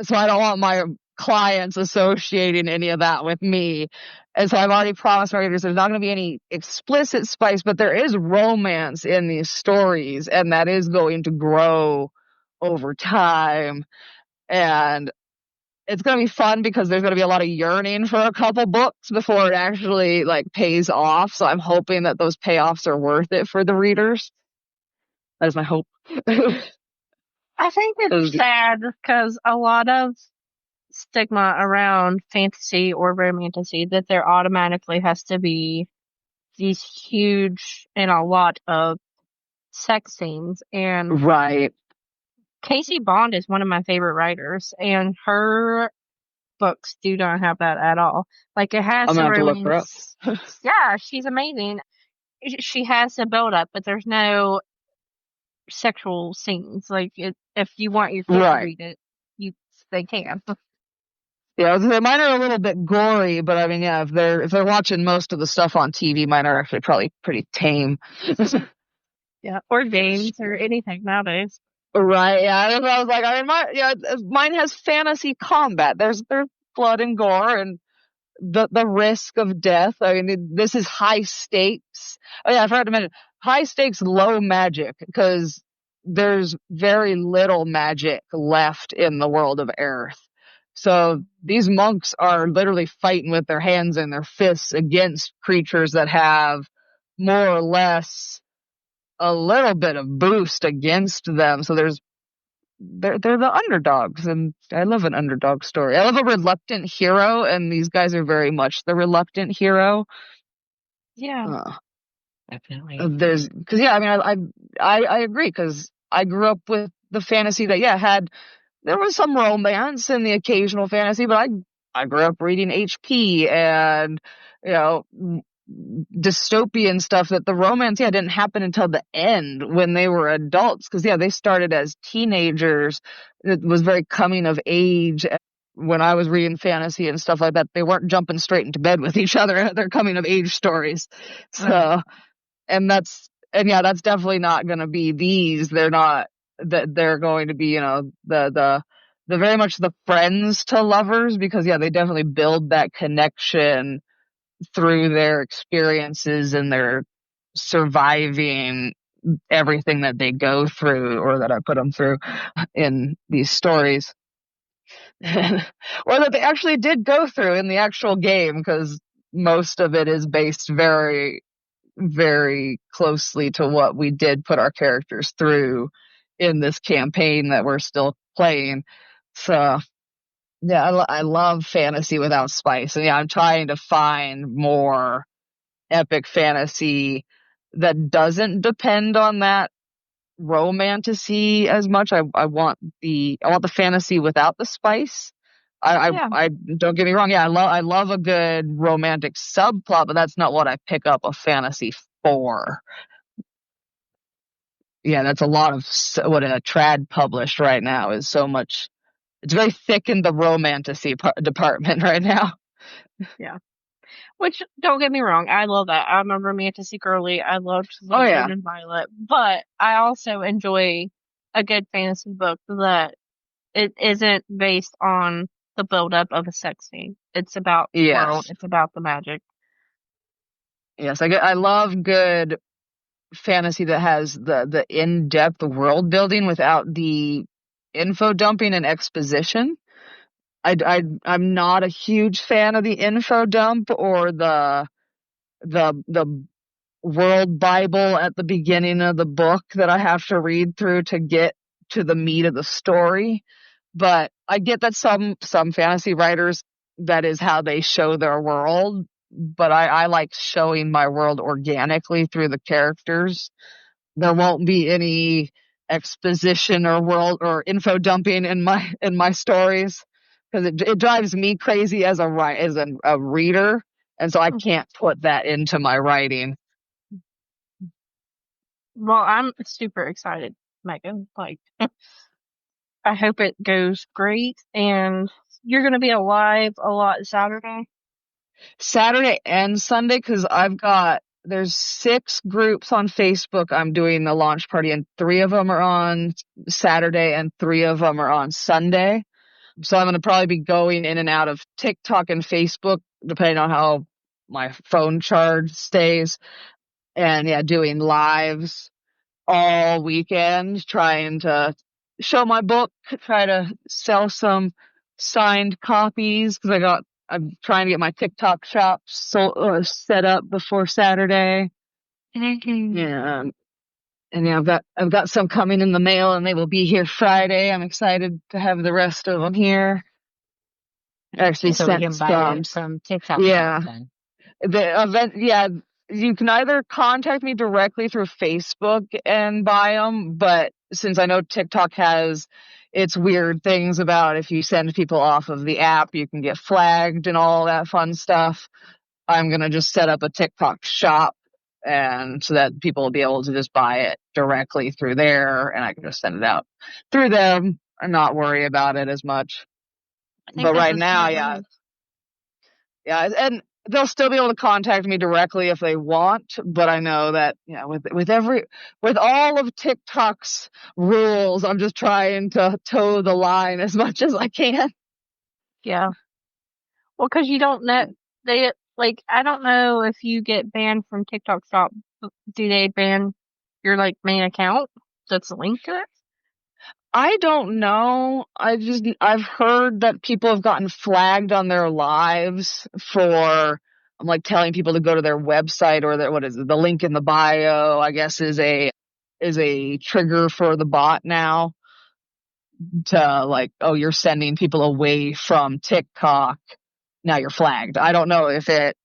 Speaker 2: so I don't want my clients associating any of that with me. And so I've already promised my readers there's not going to be any explicit spice, but there is romance in these stories, and that is going to grow over time. And it's going to be fun because there's going to be a lot of yearning for a couple books before it actually pays off. So I'm hoping that those payoffs are worth it for the readers. That is my hope.
Speaker 1: I think it's sad because a lot of stigma around fantasy or romantasy that there automatically has to be these huge and a lot of sex scenes. And
Speaker 2: right.
Speaker 1: Casey Bond is one of my favorite writers, and her books do not have that at all. Like, it has
Speaker 2: I'm
Speaker 1: some
Speaker 2: going to have to look her up.
Speaker 1: romance. Yeah, she's amazing. She has the build up, but there's no sexual scenes. Like, if you want your kid to read it, they can.
Speaker 2: Yeah, I was gonna say, mine are a little bit gory, but I mean, yeah, if they're watching most of the stuff on TV, mine are actually probably pretty tame.
Speaker 1: Yeah, or games or anything nowadays.
Speaker 2: Right? Yeah, I was like, I mean, mine has fantasy combat. There's blood and gore and the risk of death. I mean, this is high stakes. Oh yeah, I forgot to mention high stakes, low magic, because there's very little magic left in the world of Earth. So these monks are literally fighting with their hands and their fists against creatures that have more or less a little bit of boost against them. So they're the underdogs, and I love an underdog story. I love a reluctant hero, and these guys are very much the reluctant hero.
Speaker 1: Yeah,
Speaker 3: Definitely.
Speaker 2: Because I mean, I agree, because I grew up with the fantasy that there was some romance in the occasional fantasy, but I grew up reading HP and dystopian stuff that the romance didn't happen until the end when they were adults, because they started as teenagers. It was very coming of age. When I was reading fantasy and stuff like that, they weren't jumping straight into bed with each other. They're coming of age stories. So that's definitely not going to be these. They're not that. They're going to be the very much the friends to lovers, because they definitely build that connection through their experiences and their surviving everything that they go through, or that I put them through in these stories. Or that they actually did go through in the actual game, because most of it is based very, very closely to what we did put our characters through in this campaign that we're still playing. So I love fantasy without spice. And I'm trying to find more epic fantasy that doesn't depend on that romantasy as much. I want the fantasy without the spice. I don't get me wrong. Yeah, I love a good romantic subplot, but that's not what I pick up a fantasy for. Yeah, that's a lot of what a trad published right now is so much. It's very thick in the romantasy department right now.
Speaker 1: Yeah. Which, don't get me wrong, I love that. I'm a romantasy girly. I loved Little Women Violet, but I also enjoy a good fantasy book that it isn't based on the buildup of a sex scene. It's about the world. It's about the magic.
Speaker 2: Yes, I love good fantasy that has the in-depth world building without the info dumping and exposition. I'm not a huge fan of the info dump or the world Bible at the beginning of the book that I have to read through to get to the meat of the story. But I get that some fantasy writers, that is how they show their world. But I like showing my world organically through the characters. There won't be any exposition or world or info dumping in my stories. because it drives me crazy as a reader, and so I can't put that into my writing.
Speaker 1: Well, I'm super excited, Megan. Like, I hope it goes great, and you're going to be alive a lot
Speaker 2: Saturday and Sunday, because there's 6 groups on Facebook I'm doing the launch party, and 3 of them are on Saturday and 3 of them are on Sunday. So I'm going to probably be going in and out of TikTok and Facebook, depending on how my phone charge stays. And yeah, doing lives all weekend, trying to show my book, try to sell some signed copies, because I'm trying to get my TikTok shop set up before Saturday. Yeah. And yeah, I've got some coming in the mail, and they will be here Friday. I'm excited to have the rest of them here. I actually
Speaker 3: So we
Speaker 2: sent
Speaker 3: can buy
Speaker 2: some.
Speaker 3: it from TikTok.
Speaker 2: Yeah.
Speaker 3: Then.
Speaker 2: The event, yeah, you can either contact me directly through Facebook and buy them, but since I know TikTok has its weird things about if you send people off of the app, you can get flagged and all that fun stuff, I'm going to just set up a TikTok shop, and so that people will be able to just buy it directly through there, and I can just send it out through them and not worry about it as much. But right now, yeah. Yeah, and they'll still be able to contact me directly if they want, but I know that, with all of TikTok's rules, I'm just trying to toe the line as much as I can.
Speaker 1: Yeah. Well, because you don't know, I don't know if you get banned from TikTok Shop. Do they ban your main account that's linked to it?
Speaker 2: I don't know. I've heard that people have gotten flagged on their lives for, telling people to go to their website, or the link in the bio, I guess is a trigger for the bot now to you're sending people away from TikTok. Now you're flagged. I don't know if it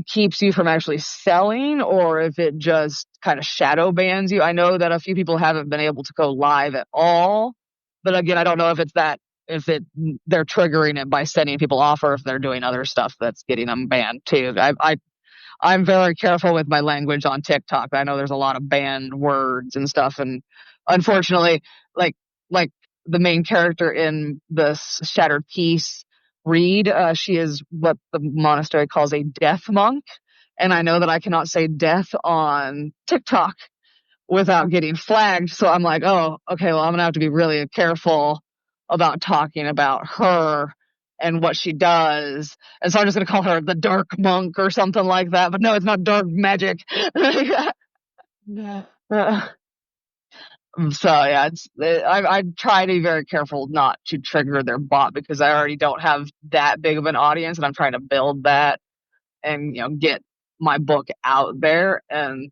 Speaker 2: keeps you from actually selling or if it just kind of shadow bans you. I know that a few people haven't been able to go live at all, but again, I don't know if they're triggering it by sending people off, or if they're doing other stuff that's getting them banned too. I'm very careful with my language on TikTok. I know there's a lot of banned words and stuff, and unfortunately, like the main character in the Shattered Peace read, she is what the monastery calls a death monk, and I know that I cannot say death on TikTok without getting flagged. So I'm like, oh, okay, well, I'm gonna have to be really careful about talking about her and what she does. And so I'm just gonna call her the dark monk or something like that. But no, it's not dark magic. So yeah, I try to be very careful not to trigger their bot, because I already don't have that big of an audience, and I'm trying to build that and get my book out there, and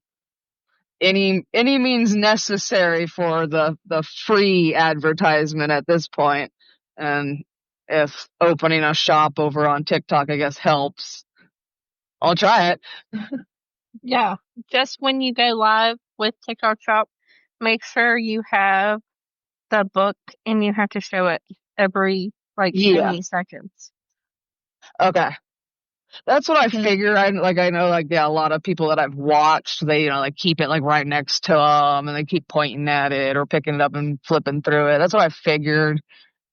Speaker 2: any means necessary for the free advertisement at this point. And if opening a shop over on TikTok, I guess, helps, I'll try it.
Speaker 1: Yeah, just when you go live with TikTok Shop, make sure you have the book and you have to show it every so many seconds.
Speaker 2: Okay. That's what I figure. I know a lot of people that I've watched, they keep it right next to them, and they keep pointing at it or picking it up and flipping through it. That's what I figured.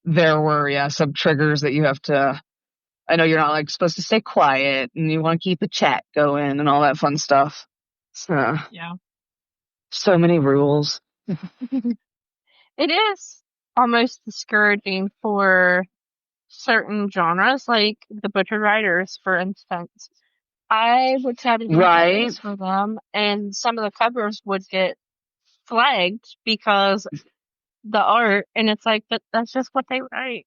Speaker 2: There were some triggers that you have to. I know you're not supposed to stay quiet, and you want to keep the chat going and all that fun stuff. So
Speaker 1: yeah,
Speaker 2: so many rules.
Speaker 1: It is almost discouraging for certain genres, like the Butcher Writers, for instance. I would try to do things for them, and some of the covers would get flagged because the art, and it's but that's just what they write.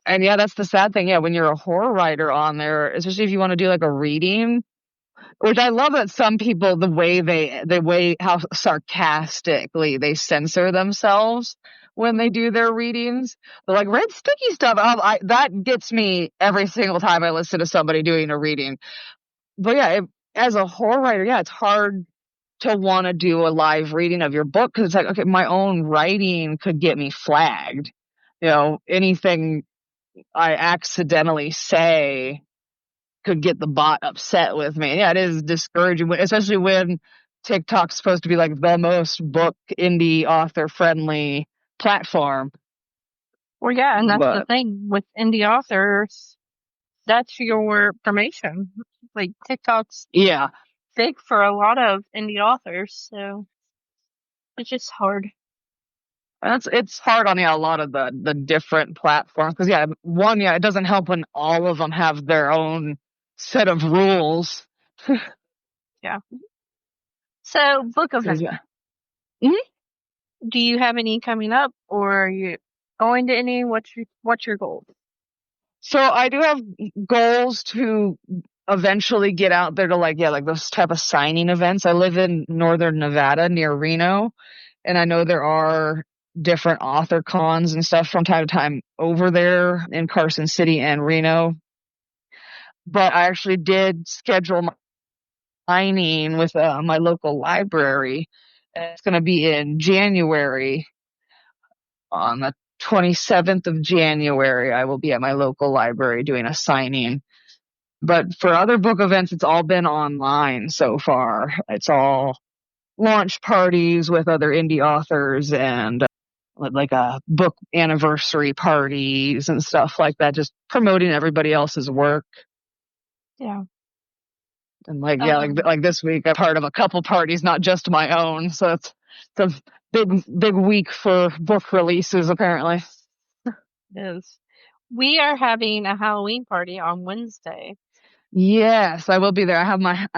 Speaker 2: And yeah, that's the sad thing. Yeah, when you're a horror writer on there, especially if you want to do a reading, which I love that some people, the way how sarcastically they censor themselves when they do their readings. They're like, red sticky stuff. That gets me every single time I listen to somebody doing a reading. But yeah, as a horror writer, yeah, it's hard to want to do a live reading of your book, because it's okay, my own writing could get me flagged. anything I accidentally say could get the bot upset with me. Yeah, it is discouraging, especially when TikTok's supposed to be like the most book indie author friendly platform.
Speaker 1: Well, yeah, and that's the thing with indie authors. That's your promotion. Like TikTok's big for a lot of indie authors, so it's just hard.
Speaker 2: It's hard on a lot of the different platforms because it doesn't help when all of them have their own set of rules.
Speaker 1: Yeah. So book events. Do you have any coming up, or are you going to any? What's your goal?
Speaker 2: So I do have goals to eventually get out there to like those type of signing events. I live in northern Nevada near Reno, and I know there are different author cons and stuff from time to time over there in Carson City and Reno. But I actually did schedule my signing with my local library. And it's going to be in January. On the 27th of January, I will be at my local library doing a signing. But for other book events, it's all been online so far. It's all launch parties with other indie authors and like book anniversary parties and stuff like that, just promoting everybody else's work.
Speaker 1: Yeah.
Speaker 2: And like this week, I'm part of a couple parties, not just my own. So it's a big week for book releases, apparently.
Speaker 1: It is. We are having a Halloween party on Wednesday.
Speaker 2: Yes, I will be there. I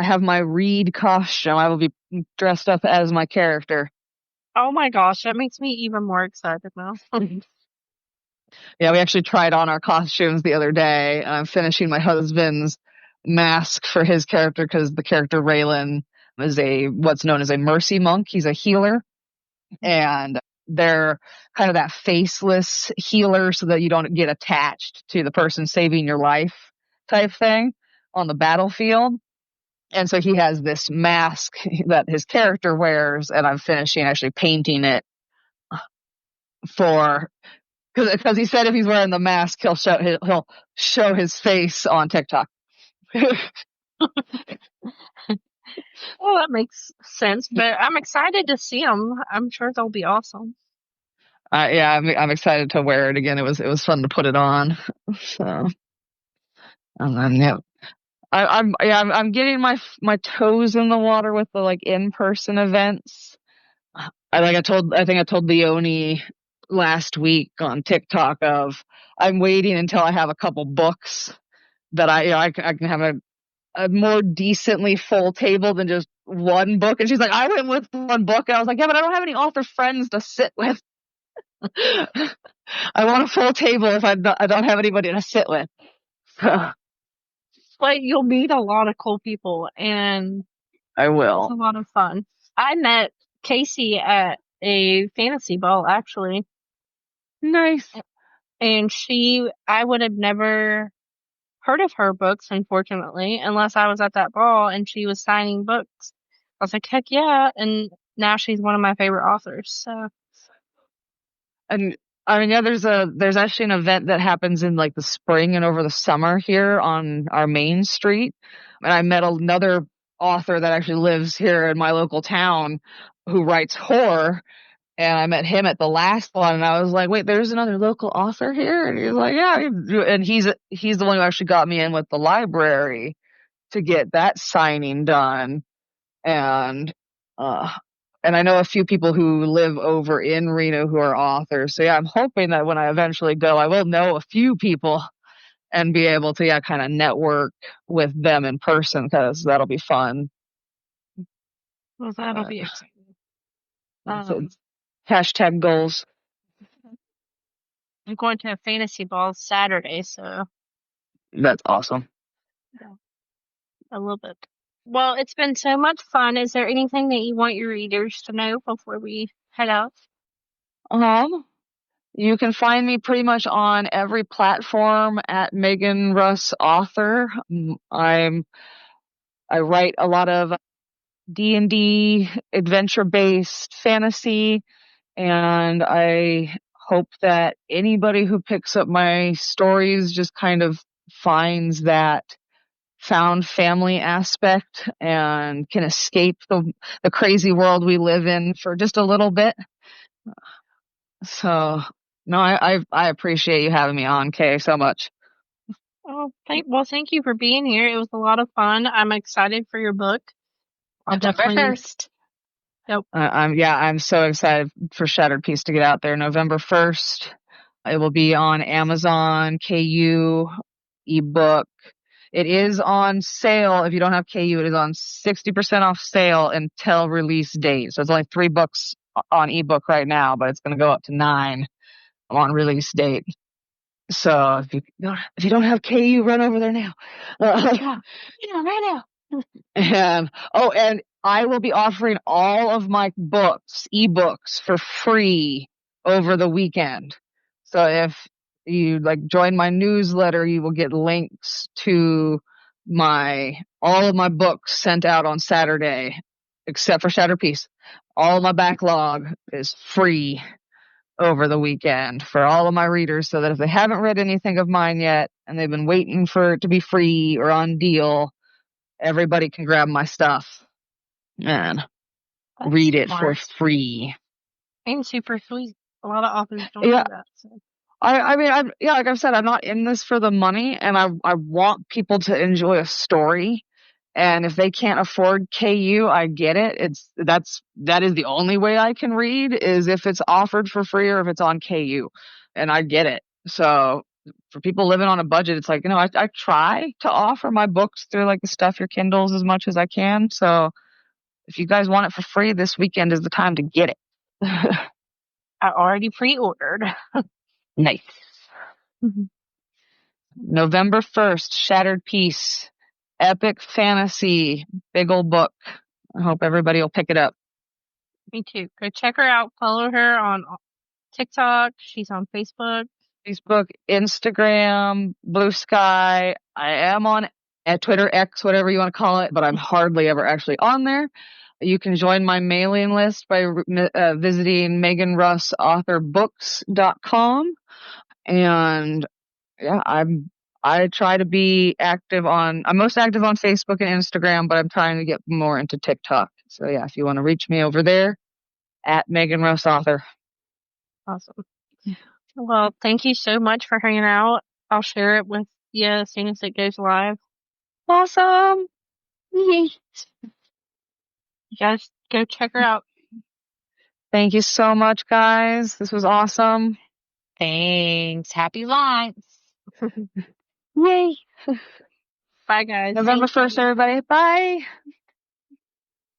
Speaker 2: have my Reed costume. I will be dressed up as my character.
Speaker 1: Oh my gosh, that makes me even more excited now.
Speaker 2: Yeah, we actually tried on our costumes the other day, and I'm finishing my husband's mask for his character because the character Raylan is what's known as a mercy monk. He's a healer, and they're kind of that faceless healer so that you don't get attached to the person saving your life type thing on the battlefield. And so he has this mask that his character wears, and I'm finishing actually painting it because he said if he's wearing the mask, he'll show his face on TikTok.
Speaker 1: Well, that makes sense, but I'm excited to see them. I'm sure they'll be awesome.
Speaker 2: I'm excited to wear it again. It was fun to put it on. So, and then I'm getting my toes in the water with the like in-person events. I think I told Leonie last week on TikTok I'm waiting until I have a couple books that I can have a more decently full table than just one book. And she's like, I went with one book. And I was like, yeah, but I don't have any author friends to sit with. I want a full table if I don't have anybody to sit with.
Speaker 1: Like, you'll meet a lot of cool people, and
Speaker 2: I will.
Speaker 1: It's a lot of fun. I met Casey at a fantasy ball, actually.
Speaker 2: Nice.
Speaker 1: And I would have never heard of her books, unfortunately, unless I was at that ball and she was signing books. I was like, heck yeah. And now she's one of my favorite authors. So.
Speaker 2: And I mean, yeah, there's actually an event that happens in like the spring and over the summer here on our main street. And I met another author that actually lives here in my local town who writes horror. And I met him at the last one, and I was like, wait, there's another local author here? And he's like, yeah. And he's the one who actually got me in with the library to get that signing done. And I know a few people who live over in Reno who are authors. So yeah, I'm hoping that when I eventually go, I will know a few people and be able to kind of network with them in person because that'll be fun.
Speaker 1: Well, that'll be exciting.
Speaker 2: Hashtag goals.
Speaker 1: I'm going to a fantasy ball Saturday, so.
Speaker 2: That's awesome.
Speaker 1: Yeah, a little bit. Well, it's been so much fun. Is there anything that you want your readers to know before we head out?
Speaker 2: You can find me pretty much on every platform at Megan Russ Author. I write a lot of D&D adventure-based fantasy, and I hope that anybody who picks up my stories just kind of finds that found family aspect and can escape the crazy world we live in for just a little bit. So, no, I appreciate you having me on, Kay, so much.
Speaker 1: Oh, thank you for being here. It was a lot of fun. I'm excited for your book.
Speaker 3: November 1st.
Speaker 1: Yep.
Speaker 2: I'm so excited for Shattered Peace to get out there. November 1st. It will be on Amazon, KU, ebook. It is on sale. If you don't have KU, it is on 60% off sale until release date. So it's only 3 books on ebook right now, but it's going to go up to 9 on release date. So if you don't have KU, run over there now.
Speaker 3: Right now.
Speaker 2: And I will be offering all of my ebooks for free over the weekend. So if you join my newsletter, you will get links to all of my books sent out on Saturday, except for Shattered Peace. All of my backlog is free over the weekend for all of my readers, so that if they haven't read anything of mine yet and they've been waiting for it to be free or on deal, everybody can grab my stuff and read it for free.
Speaker 1: And super sweet. A lot of authors don't
Speaker 2: Yeah.
Speaker 1: do that. So.
Speaker 2: Like I've said, I'm not in this for the money, and I want people to enjoy a story. And if they can't afford KU, I get it. That is the only way I can read, is if it's offered for free or if it's on KU, and I get it. So for people living on a budget, it's I try to offer my books through the Stuff Your Kindles as much as I can. So if you guys want it for free, this weekend is the time to get it.
Speaker 1: I already pre-ordered.
Speaker 2: Nice. November 1st, Shattered Peace, epic fantasy, big old book. I hope everybody will pick it up.
Speaker 1: Me too. Go check her out. Follow her on TikTok. She's on Facebook,
Speaker 2: Instagram, Blue Sky. I am on Twitter, X, whatever you want to call it, but I'm hardly ever actually on there. You can join my mailing list by visiting meganrussauthor.books.com. And yeah, I try to be I'm most active on Facebook and Instagram, but I'm trying to get more into TikTok. So yeah, if you want to reach me over there, at Megan Ruff Author.
Speaker 1: Awesome. Well, thank you so much for hanging out. I'll share it with you as soon as it goes live.
Speaker 2: Awesome.
Speaker 1: You guys go check her out.
Speaker 2: Thank you so much, guys. This was awesome.
Speaker 3: Thanks. Happy launch.
Speaker 2: Yay.
Speaker 1: Bye, guys.
Speaker 2: November 1st, everybody. Bye.